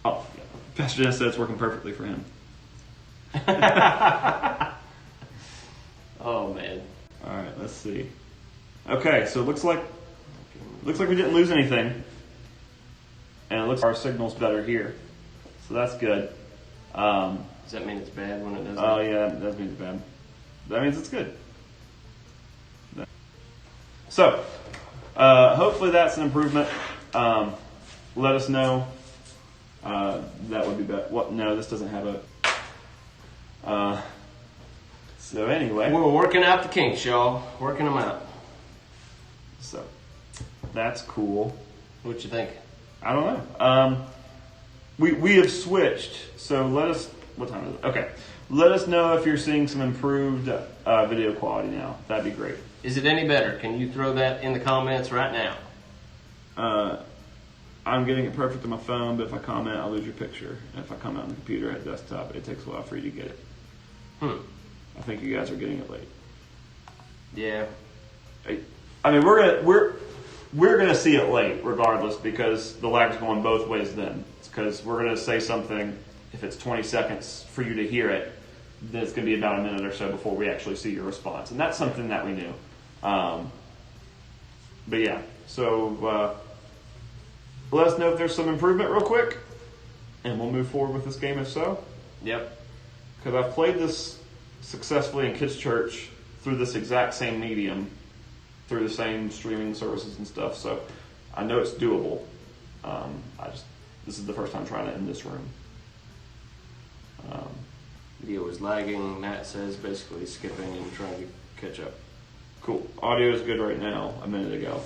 Oh, yeah. Pastor Dennis said it's working perfectly for him. Oh man. All right, let's see. Okay, so it looks like we didn't lose anything, and it looks like our signal's better here, so that's good. Does that mean it's bad when it doesn't? Oh yeah, that does mean it's bad. That means it's good. So, hopefully that's an improvement. Let us know. That would be better. What? No, this doesn't have a. So anyway, we're working out the kinks, y'all. Working them out. So that's cool. What you think? I don't know. We have switched. So let us. What time is it? Okay. Let us know if you're seeing some improved video quality now. That'd be great. Is it any better? Can you throw that in the comments right now? I'm getting it perfect on my phone, but if I comment, I'll lose your picture. And if I comment on the computer at desktop, it takes a while for you to get it. I think you guys are getting it late. Yeah. I mean, we're gonna see it late regardless because the lag's going both ways. Then it's because we're gonna say something. If it's 20 seconds for you to hear it, then it's gonna be about a minute or so before we actually see your response, and that's something that we knew. But yeah, so let us know if there's some improvement real quick, and we'll move forward with this game if so. Yep. Because I've played this successfully in Kids Church through this exact same medium, through the same streaming services and stuff, so I know it's doable. This is the first time trying it in this room. Video is lagging, Matt says, basically skipping and trying to catch up. Cool. Audio is good right now, a minute ago.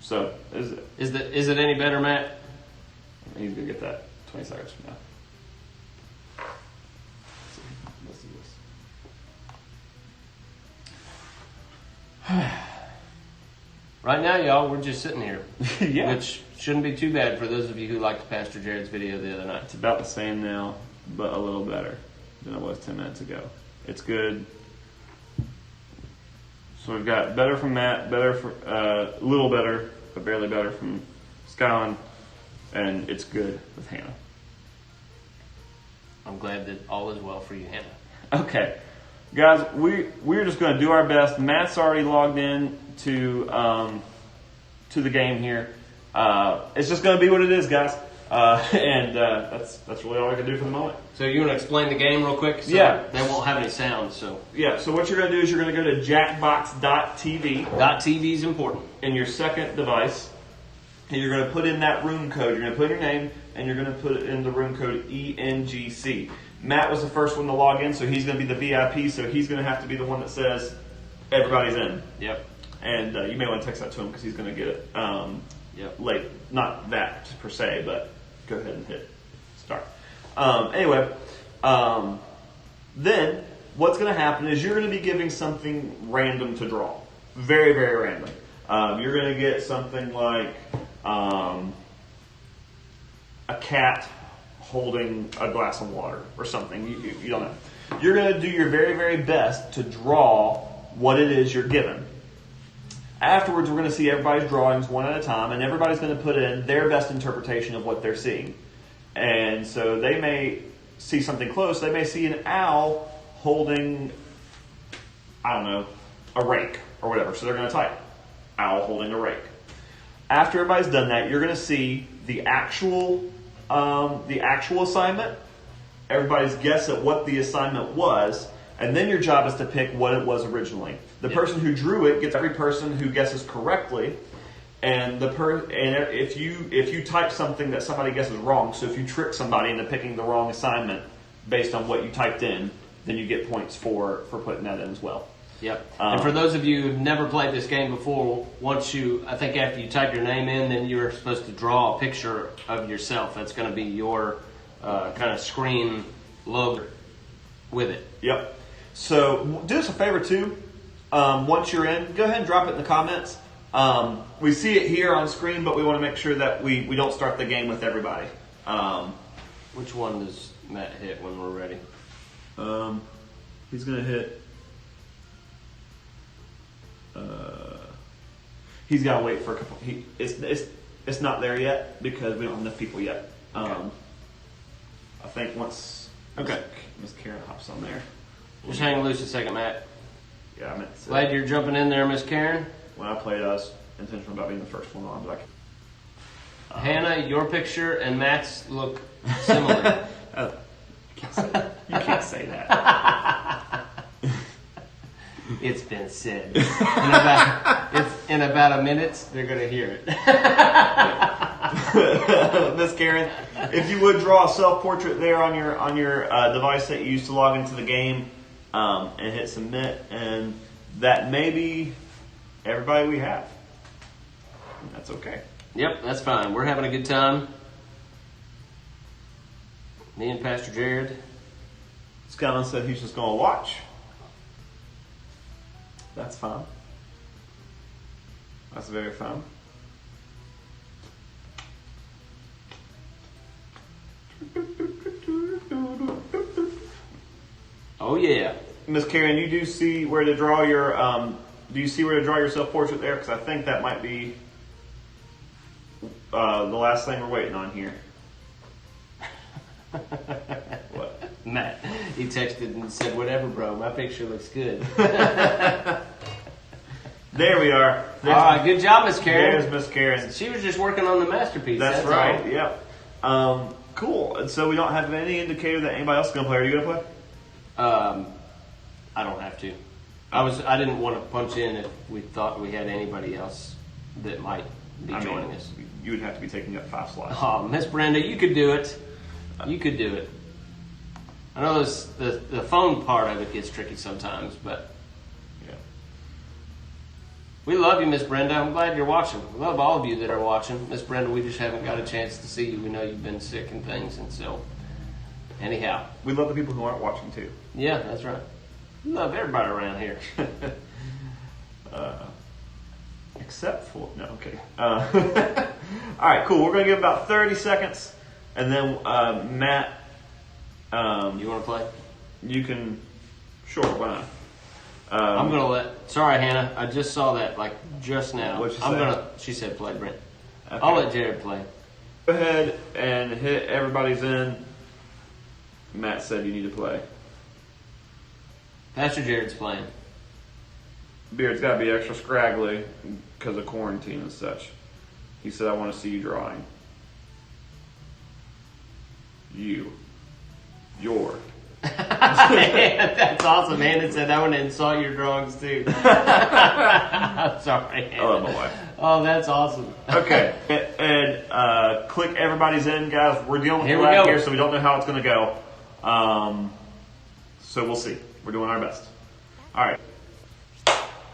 So, is it any better, Matt? He's going to get that 20 seconds from now. Let's do this. Right now, y'all, we're just sitting here. Yeah. Which shouldn't be too bad for those of you who liked Pastor Jared's video the other night. It's about the same now, but a little better than it was 10 minutes ago. It's good. So we've got better from Matt, better for a little better, but barely better from Skylin, and it's good with Hannah. I'm glad that all is well for you, Hannah. Okay, guys, we're just going to do our best. Matt's already logged in to the game here. It's just going to be what it is, guys. And that's really all I can do for the moment. So you want to explain the game real quick? So Yeah. They won't have any sound, so. Yeah, so what you're going to do is you're going to go to jackbox.tv. .tv is important. In your second device, and you're going to put in that room code. You're going to put your name, and you're going to put in the room code ENGC. Matt was the first one to log in, so he's going to be the VIP, so he's going to have to be the one that says everybody's in. Yep. And you may want to text that to him because he's going to get it late. Not that per se, but go ahead and hit start. Anyway, then what's going to happen is you're going to be giving something random to draw. Very, very random. You're going to get something like a cat holding a glass of water or something. You don't know. You're going to do your very, very best to draw what it is you're given. Afterwards, we're going to see everybody's drawings one at a time, and everybody's going to put in their best interpretation of what they're seeing. And so they may see something close. They may see an owl holding, I don't know, a rake or whatever. So they're going to type owl holding a rake. After everybody's done that, you're going to see the actual assignment, everybody's guess at what the assignment was, and then your job is to pick what it was originally. The person who drew it gets every person who guesses correctly, and if you type something that somebody guesses wrong, so if you trick somebody into picking the wrong assignment based on what you typed in, then you get points for putting that in as well. Yep. And for those of you who've never played this game before, I think after you type your name in, then you're supposed to draw a picture of yourself. That's going to be your kind of screen logo with it. Yep. So do us a favor too. Once you're in, go ahead and drop it in the comments. We see it here on screen, but we want to make sure that we don't start the game with everybody. Which one does Matt hit when we're ready? He's going to hit... he's got to wait for a couple... It's not there yet because we don't have enough people yet. Okay. I think once... Okay. Miss Karen hops on there. Just hang loose a second, Matt. Yeah, I meant to say. Glad you're jumping in there, Miss Karen. When I played, I was intentional about being the first one on, but Hannah, your picture and Matt's look similar. you can't say that. It's been said. In about a minute, they're going to hear it. Miss Karen, if you would draw a self-portrait there on your device that you used to log into the game, and hit submit, and that may be everybody we have. And that's okay. Yep, that's fine. We're having a good time. Me and Pastor Jared. Skyline said he's just going to watch. That's fine. That's very fun. Oh yeah, Miss Karen, you do see where to draw your self-portrait there? Because I think that might be the last thing we're waiting on here. What? Matt, he texted and said, "Whatever, bro. My picture looks good." There we are. All right, good job, Miss Karen. There's Miss Karen. She was just working on the masterpiece. That's right. all. Yep. Cool. And so we don't have any indicator that anybody else is going to play. Are you going to play? I don't have to. I didn't want to punch in if we thought we had anybody else that might be joining us. You would have to be taking up 5 slots. Oh, Miss Brenda, you could do it. You could do it. I know the phone part of it gets tricky sometimes, but Yeah. we love you, Miss Brenda. I'm glad you're watching. We love all of you that are watching. Miss Brenda, we just haven't got a chance to see you. We know you've been sick and things, and so anyhow. We love the people who aren't watching too. Yeah, that's right. We love everybody around here. Except for no, okay. All right, cool. We're gonna give about 30 seconds, and then Matt. You want to play? You can. Sure, why not? I'm gonna let. Sorry, Hannah. I just saw that just now. What'd she I'm say? gonna. She said play, Brent. Okay. I'll let Jared play. Go ahead and hit everybody's in. Matt said you need to play. Pastor Jared's playing. Beard's got to be extra scraggly because of quarantine and such. He said, I want to see you drawing. Your. That's awesome, man. It said I want to insult your drawings too. I'm sorry. I love my wife. Oh, that's awesome. Okay, and click everybody's in, guys. We're dealing with Here the we lag go. here, so we don't know how it's going to go. So we'll see. We're doing our best. All right.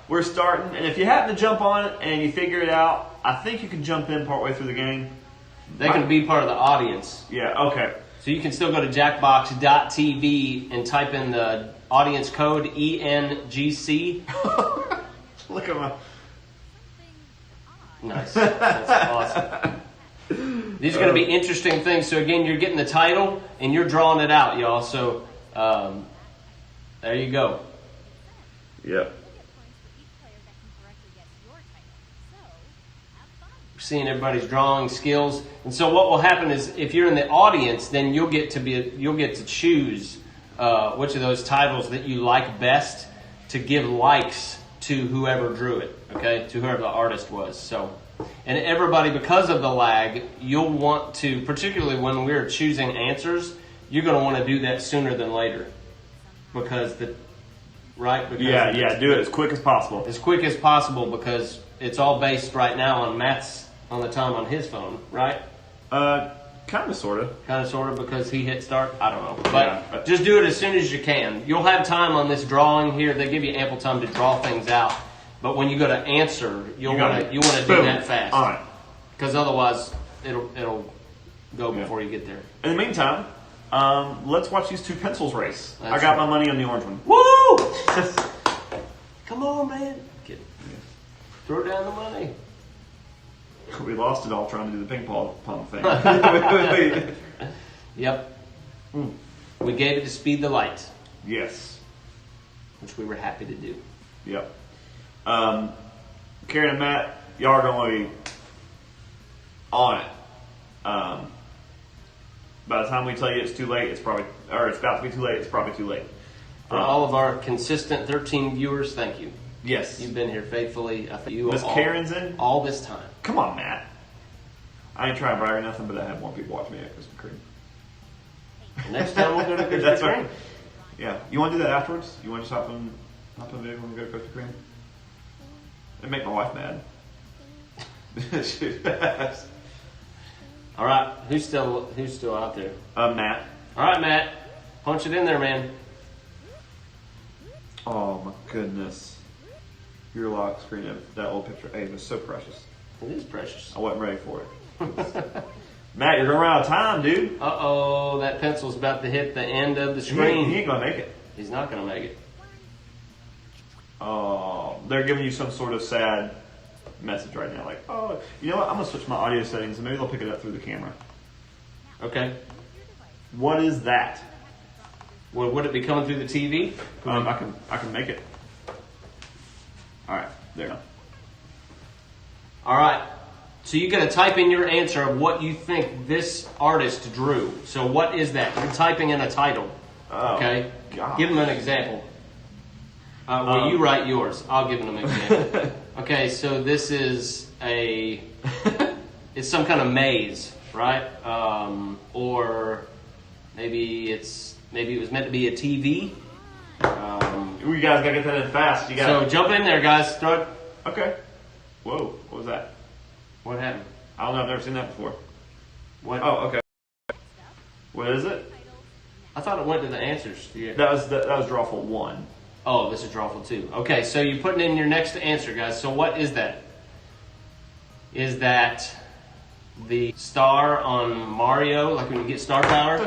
We're starting, and if you happen to jump on it and you figure it out, I think you can jump in partway through the game. They can be part of the audience. Yeah, okay. So you can still go to jackbox.tv and type in the audience code ENGC. Look at my... Nice. That's awesome. These are going to be interesting things. So again, you're getting the title and you're drawing it out, y'all. So there you go. Yep. Seeing everybody's drawing skills, and so what will happen is if you're in the audience, then you'll get to choose which of those titles that you like best to give likes to whoever drew it, okay, to whoever the artist was. So, and everybody, because of the lag, you'll want to, particularly when we're choosing answers, you're going to want to do that sooner than later, because do it as quick as possible. As quick as possible, because it's all based right now on Matt's on the time on his phone, right? Kind of, sort of. Because he hit start. I don't know, but just do it as soon as you can. You'll have time on this drawing here. They give you ample time to draw things out. But when you go to answer, you want to do that fast. All right. Because otherwise, it'll go before you get there. In the meantime, let's watch these two pencils race. That's I got right. my money on the orange one. Woo! Come on, man. Get throw down the money. We lost it all trying to do the ping pong thing. Yep. We gave it to Speed the Light, Yes. which we were happy to do. Yep. Karen and Matt, y'all are going to be on it. By the time we tell you it's too late, it's about to be too late, it's probably too late. For all of our consistent 13 viewers, thank you. Yes. You've been here faithfully. I think you Miss Karen's in? all this time. Come on, Matt. I ain't trying to brag or nothing, but I have more people watch me at Krispy Kreme. Next time we'll go to Krispy That's Kreme. right. Yeah. You want to do that afterwards? You want to just hop in the vehicle and go to Krispy Kreme? It'd make my wife mad. All right. Who's still out there? Matt. All right, Matt. Punch it in there, man. Oh my goodness. Your lock screen of that old picture. Hey, it was so precious. It is precious. I wasn't ready for it. Matt, you're going to run out of time, dude. Uh-oh, that pencil's about to hit the end of the screen. He ain't going to make it. He's not going to make it. Oh, they're giving you some sort of sad message right now. Like, oh, you know what? I'm going to switch my audio settings and maybe they'll pick it up through the camera. Okay. What is that? Well, would it be coming through the TV? I can make it. All right, there. All right. So you got to type in your answer of what you think this artist drew. So what is that? You're typing in a title. Oh, Okay. God. Give them an example. You write yours. I'll give them an example. Okay. So this is it's some kind of maze, right? Or maybe it was meant to be a TV. You guys gotta get that in fast. You So got. jump in there, guys. Throw it. Okay. Whoa, what was that? What happened? I don't know. I've never seen that before. What? Oh, okay. What is it? I thought it went to the answers. Yeah. That was drawful 1. Oh, this is drawful 2. Okay, so you're putting in your next answer, guys. So what is that? Is that the star on Mario, like when you get star power?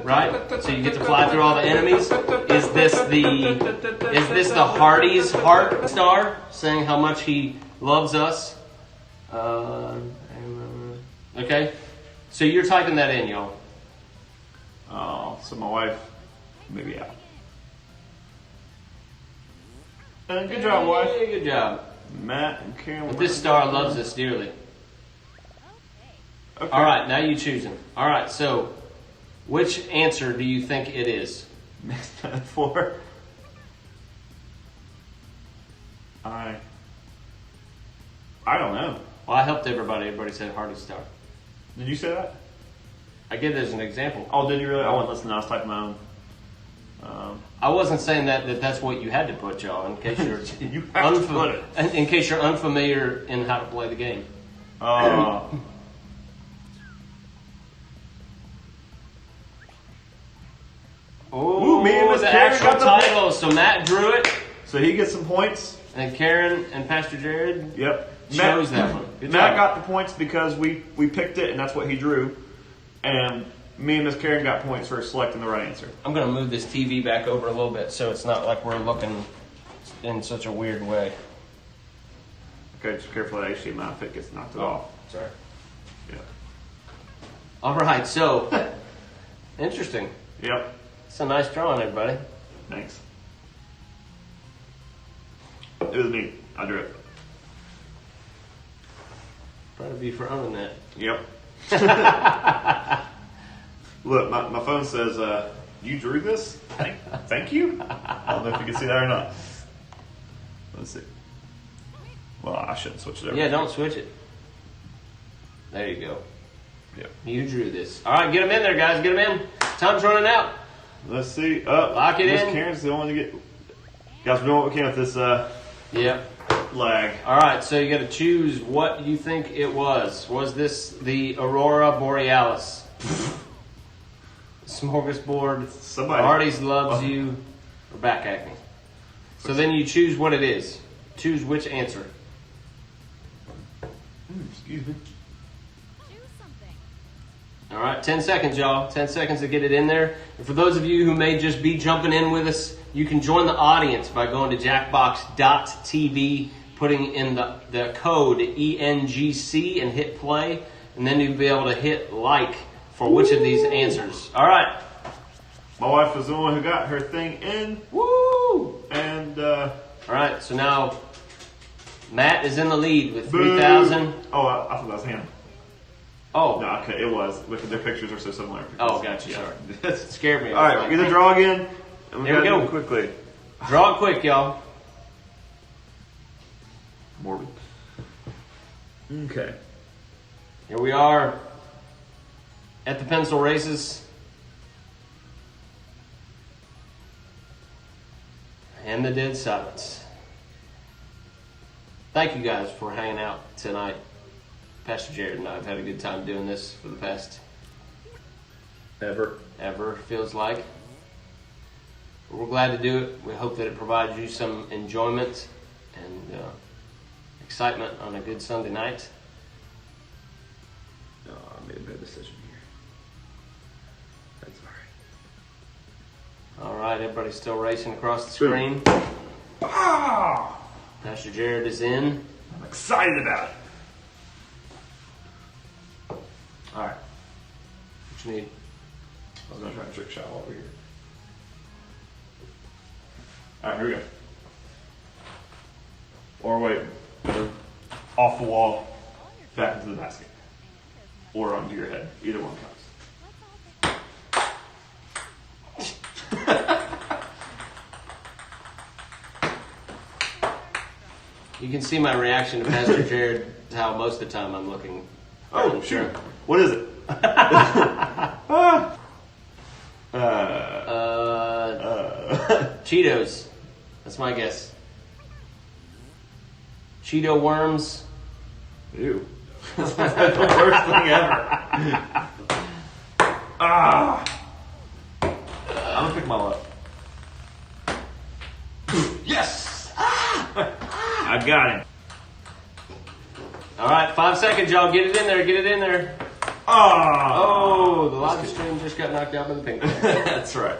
Right? So you get to fly through all the enemies? Is this the Hardy's heart star, saying how much he loves us? Okay. So you're typing that in, y'all. Oh, so my wife, maybe out. Good job, wife. Hey, good job. Matt and Karen. But this star loves us dearly. Okay. All right, now you choosing. All right, so Which answer do you think it is? Mixed metaphor. I don't know. Well, I helped everybody. Everybody said Hardy Star. Did you say that? I give it as an example. Oh, did you really? I wasn't listening. I was typing my own. I wasn't saying that's what you had to put, y'all, in case you're You have to put it. in case you're unfamiliar in how to play the game. Ooh, me and Miss the Karen actual got the title. So Matt drew it, So he gets some points. and Karen and Pastor Jared Yep. chose that one. Good Matt job. got the points because we picked it, and that's what he drew. And me and Miss Karen got points for selecting the right answer. I'm going to move this TV back over a little bit so it's not like we're looking in such a weird way. Okay, just careful that HDMI if it gets knocked off. Sorry. Yeah. All right, so interesting. Yep. It's a nice drawing, everybody. Thanks. It was me. I drew it. Proud of you for owning that. Yep. Look, my phone says, you drew this? Thank you? I don't know if you can see that or not. Let's see. Well, I shouldn't switch it over. Yeah, don't switch it. There you go. Yep. You drew this. All right, get them in there, guys. Get them in. Time's running out. Let's see. Lock it Miss in. Karen's the only one to get. Guys, we're doing what we can with this Yep. lag. All right, so you got to choose what you think it was. Was this the Aurora Borealis? Smorgasbord, Somebody. Hardy's loves you, or back acne. So then you choose what it is. Choose which answer. Excuse me. Choose something. All right, 10 seconds, y'all. 10 seconds to get it in there. And for those of you who may just be jumping in with us, you can join the audience by going to jackbox.tv, putting in the code ENGC and hit play. And then you'll be able to hit like for which of these answers. All right. My wife was the one who got her thing in. Woo! And, All right, so now Matt is in the lead with boo. 3,000. Oh, I thought that was him. Oh, No, okay, it was. Look, their pictures are so similar. Oh, gotcha, sorry. Scared me. All right, get the draw again. And Here we gotta go. do it quickly. Draw it quick, y'all. Morbid. Okay. Here we are at the pencil races. And the dead silence. Thank you guys for hanging out tonight. Pastor Jared and I have had a good time doing this for the past Ever. feels like. We're glad to do it. We hope that it provides you some enjoyment and excitement on a good Sunday night. No, I made a bad decision here. That's all right. All right, everybody's still racing across the screen. Ah! Pastor Jared is in. I'm excited about it. All right. What you need? I was going to try and trick shot while we're here. All right, here we go. Or wait, off the wall, back into the basket. Or onto your head. Either one counts. You can see my reaction to Pastor Jared, how most of the time I'm looking. Oh, sure. What is it? Cheetos. That's my guess. Cheeto worms. Ew. That's the worst thing ever. I'm gonna pick mine up. Yes! I got him. All right, 5 seconds, y'all. Get it in there. Get it in there. Oh, Oh, the live stream just got knocked out by the pink. That's right.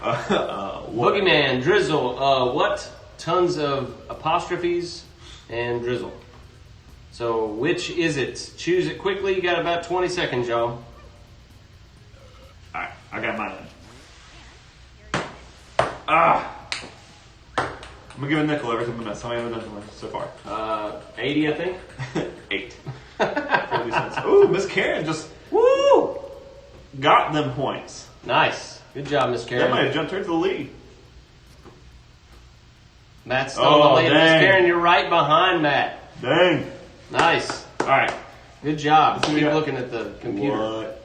Boogeyman, Drizzle. What? Tons of apostrophes and Drizzle. So, which is it? Choose it quickly. You got about 20 seconds, y'all. Alright, I got mine. I'm gonna give a nickel every time I miss. How many have I done so far? 80, I think. 8. 40 cents. Ooh, Miss Karen just. Woo! got them points. Nice. Good job, Miss They might Karen. have jumped into the lead. Matt's still on the Oh, lead. Miss dang. Karen, you're right behind Matt. Dang. Nice. All right. Good job. Let's see what Keep we got. looking at the computer. What?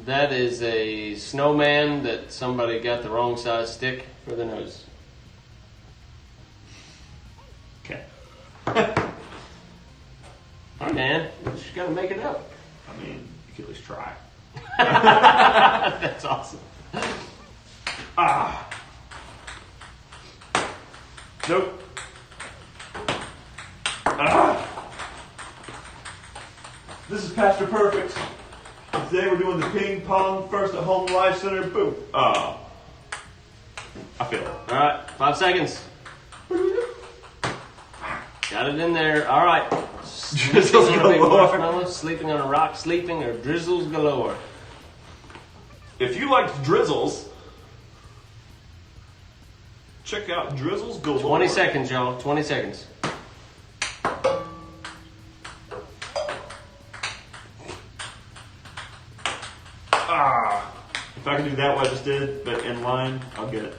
That is a snowman that somebody got the wrong size stick for the nose. Okay. Hey man, you just gotta make it up. I mean, you could at least try. That's awesome. Ah. Nope. Ah. This is Pastor Perfect. Today we're doing the ping pong first at home live center. Boom. Ah. I feel it. All right, 5 seconds. Got it in there. All right. Drizzles Sleeping on a big galore. marshmallow, sleeping on a rock, sleeping, or drizzles galore. If you liked drizzles, check out Drizzles Galore. 20 seconds, y'all. 20 seconds. Ah. If I can do that what I just did, but in line, I'll get it.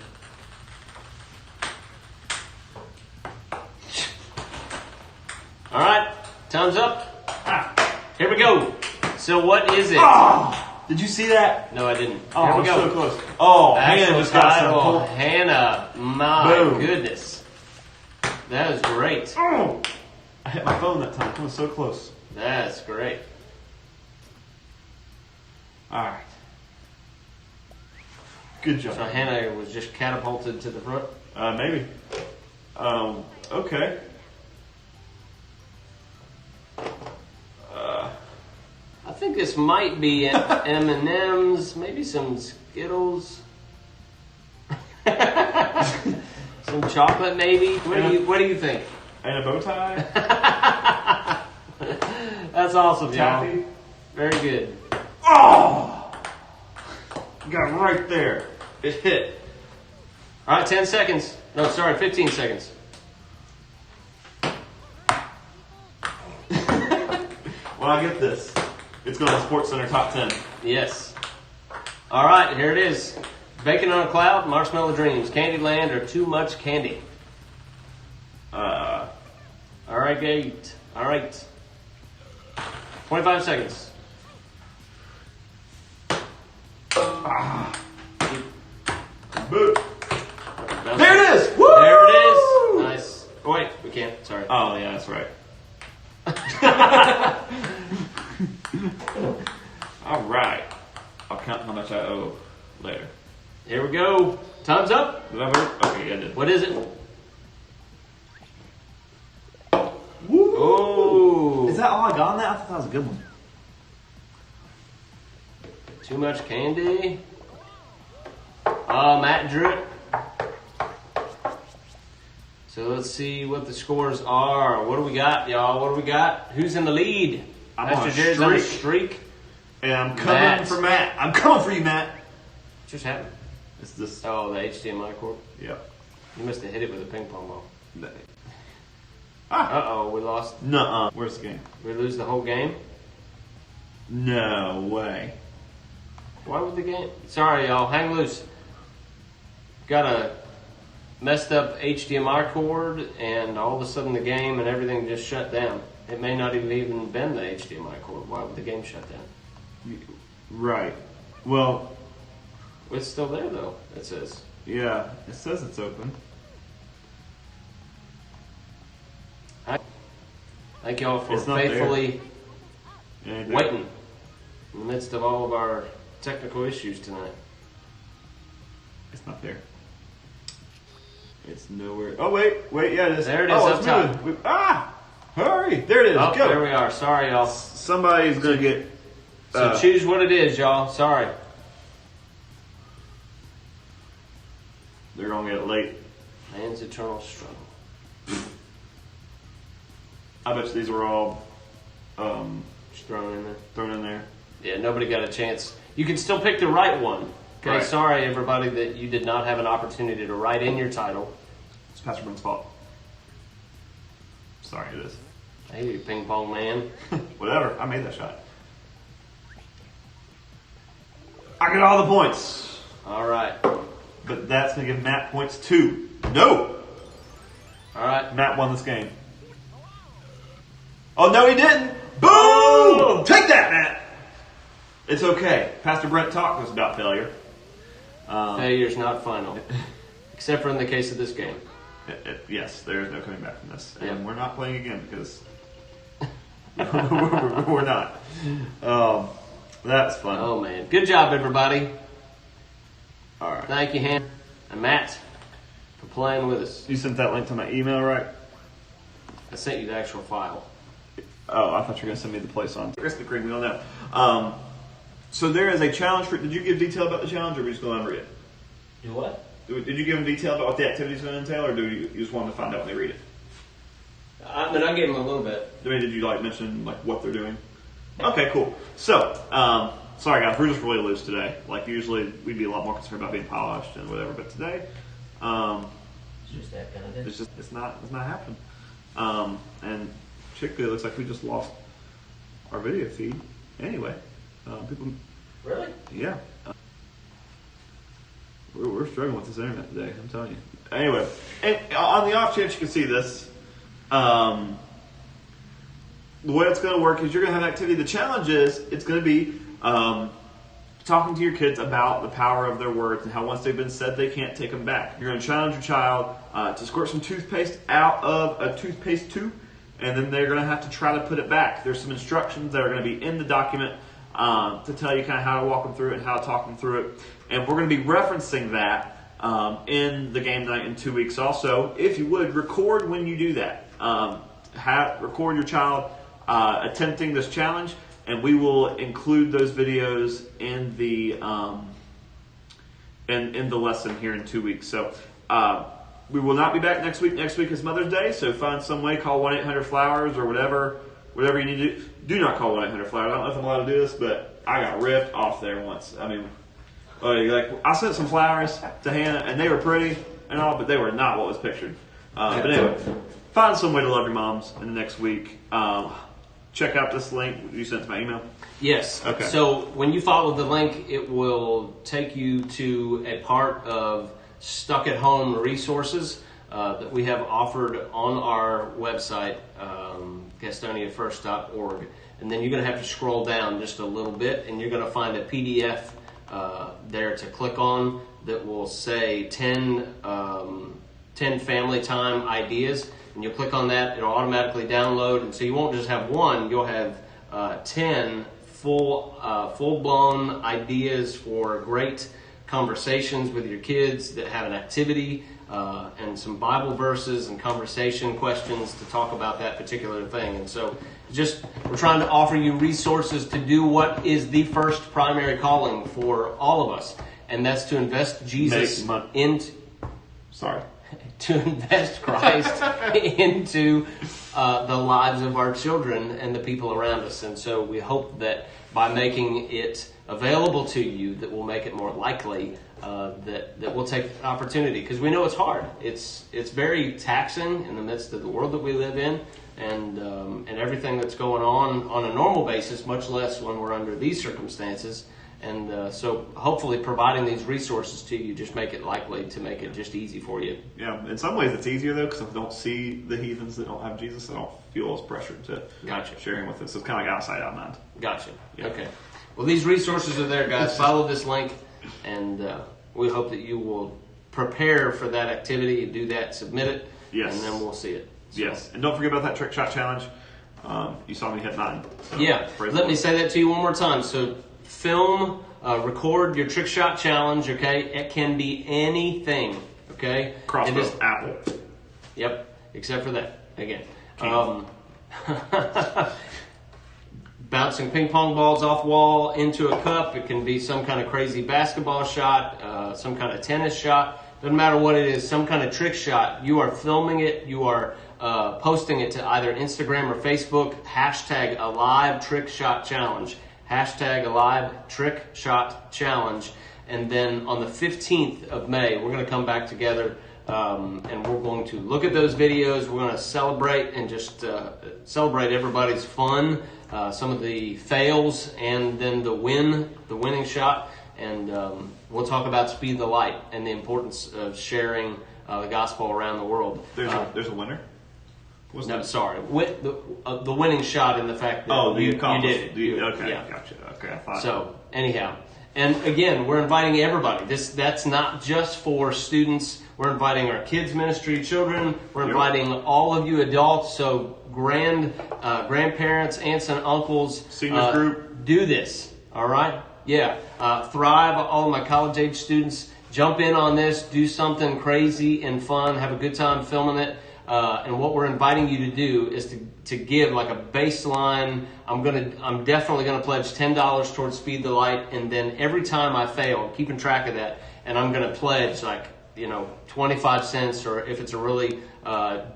All right, time's up. Ah. Here we go. So what is it? Ah. Did you see that? No, I didn't. Oh, Here we I'm go. so close. Oh, Actual Hannah just got some. title, Hannah. My Boom. goodness. That was great. Oh. I hit my phone that time. I was so close. That's great. All right. Good So job. Hannah was just catapulted to the front. Maybe. Okay. I think this might be M&M's, maybe some Skittles, some chocolate, maybe. What do you think? And a bow tie. That's awesome, y'all. Taffy. Very good. Oh! Got it right there. It hit. All right, 10 seconds. No, sorry, 15 seconds. Well, I get this. It's going to Sports Center Top 10. Yes. All right, here it is. Bacon on a Cloud, Marshmallow Dreams, Candyland, or Too Much Candy. All right, Gate. All right. 25 seconds. Boo. There There it is! Woo! There it is. Nice. Oh, wait, we can't. Sorry. Oh, yeah, that's right. All right. I'll count how much I owe later. Here we go. Time's up. Did I vote? Okay, yeah, I did. What is it? Woo! Oh. Is that all I got on that? I thought that was a good one. Too Much Candy. Matt drew it. So let's see what the scores are. What do we got, y'all? What do we got? Who's in the lead? I'm Master on a Jared's on a streak. streak. And I'm coming Matt. for Matt. I'm coming for you, Matt. What just happened? It's this. Oh, the HDMI cord. Yep. You must have hit it with a ping pong ball. Ah. Uh-oh, we lost. Nuh-uh. Where's the game? We lose the whole game? No way. Why would the game? Sorry, y'all. Hang loose. Got a messed up HDMI cord, and all of a sudden the game and everything just shut down. It may not have even been the HDMI cord. Why would the game shut down? Right. Well, It's still there, though, it says. yeah. It says it's open. Thank y'all for It's not faithfully Yeah, waiting in the midst of all of our technical issues tonight. It's not there. It's nowhere. Oh, wait. Yeah, it is. There it is, Oh, up it's top. moving. Hurry. There it is. Oh, Go. there we are. Sorry, y'all. Somebody's going to get... So choose what it is, y'all. Sorry. They're going to get it late. Man's eternal struggle. I bet you these were all Just thrown in there. thrown in there. Yeah, nobody got a chance. You can still pick the right one. Okay, Right. sorry everybody that you did not have an opportunity to write in your title. It's Pastor Brent's fault. Sorry, it is. Hey, you ping pong man. whatever. I made that shot. I get all the points. All right. But that's going to give Matt points too. No! All right. Matt won this game. Oh, no, he didn't. Boom! Oh! Take that, Matt! It's okay. Pastor Brent talked to us about failure. Failure's not final. Except for in the case of this game. Yes, there is no coming back from this. Yep. And we're not playing again because we're not. That's fun. Oh, man. Good job, everybody. All right. Thank you, Han and Matt, for playing with us. You sent that link to my email, right? I sent you the actual file. Oh, I thought you were going to send me the place on Krispy Kreme. We don't know. So there is a challenge for. Did you give detail about the challenge, or are we just going to read it? Do what? Did you give them detail about what the activity is going to entail, or do you just want them to find out when they read it? I mean, I gave them a little bit. I mean, did you mention what they're doing? Okay, cool. So, sorry guys, we're just really loose today. Like usually, we'd be a lot more concerned about being polished and whatever, but today, It's just that kind of thing. it's not happening. And particularly, it looks like we just lost our video feed. Anyway, people, Really? yeah. We're struggling with this internet today, I'm telling you. Anyway, and on the off chance you can see this, the way it's going to work is you're going to have an activity. The challenge is it's going to be talking to your kids about the power of their words and how once they've been said, they can't take them back. You're going to challenge your child to squirt some toothpaste out of a toothpaste tube, and then they're going to have to try to put it back. There's some instructions that are going to be in the document to tell you kind of how to walk them through it and how to talk them through it. And we're going to be referencing that in the game night in 2 weeks. Also, if you would, record when you do that. Record your child attempting this challenge, and we will include those videos in the in the lesson here in 2 weeks. So we will not be back next week. Next week is Mother's Day, so find some way. Call 1-800-FLOWERS or whatever you need to do. Do not call 1-800-FLOWERS. I don't know if I'm allowed to do this, but I got ripped off there once. I mean, I sent some flowers to Hannah, and they were pretty and all, but they were not what was pictured. But anyway, find some way to love your moms in the next week. Check out this link you sent to my email. Yes. Okay. So when you follow the link, it will take you to a part of Stuck at Home resources that we have offered on our website, GastoniaFirst.org. And then you're going to have to scroll down just a little bit, and you're going to find a PDF there to click on that will say 10 family time ideas. And you'll click on that, it'll automatically download. And so you won't just have one, you'll have 10 full-blown ideas for great conversations with your kids that have an activity and some Bible verses and conversation questions to talk about that particular thing. And so we're trying to offer you resources to do what is the first primary calling for all of us. And that's to invest Jesus to invest Christ into the lives of our children and the people around us. And so we hope that by making it available to you, that will make it more likely that we'll take the opportunity, because we know it's hard. It's very taxing in the midst of the world that we live in, and everything that's going on a normal basis, much less when we're under these circumstances. And so hopefully providing these resources to you just make it likely to make it just easy for you. Yeah, in some ways it's easier though, because if I don't see the heathens that don't have Jesus, I don't feel as pressured to share him with us. So it's kind of like outside out mind. Gotcha. Yeah. Okay. Well, these resources are there, guys. Follow this link, and we hope that you will prepare for that activity and do that, submit it, Yes. and then we'll see it. So, Yes, and don't forget about that trick shot challenge. You saw me hit 9. So Yeah. Let me say that to you one more time. So record your trick shot challenge, okay? It can be anything, okay? Crossbow, It is, apple. Yep, except for that, again. Bouncing ping pong balls off wall into a cup. It can be some kind of crazy basketball shot, some kind of tennis shot. Doesn't matter what it is, some kind of trick shot. You are filming it. You are posting it to either Instagram or Facebook. # Alive Trick Shot Challenge. # Alive Trick Shot Challenge. And then on the 15th of May, we're going to come back together and we're going to look at those videos. We're going to celebrate and just celebrate everybody's fun, some of the fails, and then the winning shot. And we'll talk about Speed the Light and the importance of sharing the gospel around the world. There's a winner? No, sorry. The winning shot in the fact that you did it. Okay, Yeah. gotcha. Okay, I thought. So, anyhow. And again, we're inviting everybody. That's not just for students. We're inviting our kids ministry children. We're inviting all of you adults. So grandparents, aunts and uncles. Seniors group. Do this. All right? Yeah. Thrive, all of my college age students. Jump in on this. Do something crazy and fun. Have a good time filming it. And what we're inviting you to do is to give like a baseline. I'm definitely gonna pledge $10 towards Speed the Light, and then every time I fail, keeping track of that, and I'm gonna pledge 25 cents, or if it's a really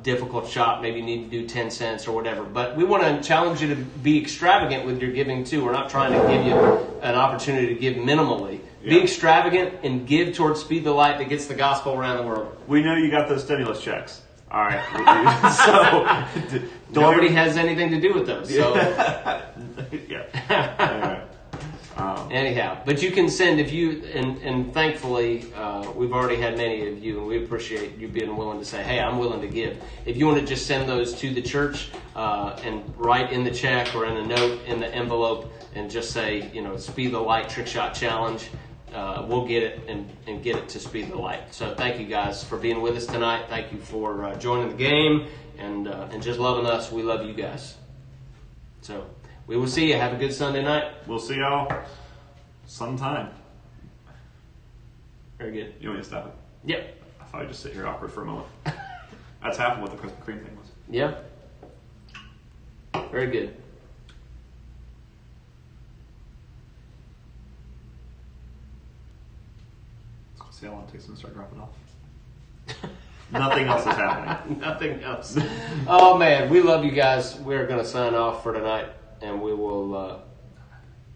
difficult shot, maybe you need to do 10 cents or whatever. But we want to challenge you to be extravagant with your giving too. We're not trying to give you an opportunity to give minimally. Yeah. Be extravagant and give towards Speed the Light that gets the gospel around the world. We know you got those stimulus checks. All right. So nobody has anything to do with those. So yeah. Anyhow, but you can send if you and thankfully we've already had many of you, and we appreciate you being willing to say, "Hey, I'm willing to give." If you want to just send those to the church and write in the check or in a note in the envelope and just say, "Speed the Light Trick Shot Challenge." We'll get it and get it to Speed the Light. So thank you guys for being with us tonight. Thank you for joining the game and just loving us. We love you guys. So we will see you. Have a good Sunday night. We'll see y'all sometime. Very good. You want me to stop it? Yep. I thought I'd just sit here awkward for a moment. That's half of what the Krispy Kreme thing was. Yeah. Very good. See how long it takes them to start dropping off. Nothing else is happening. Nothing else. Oh man, we love you guys. We're going to sign off for tonight, and we will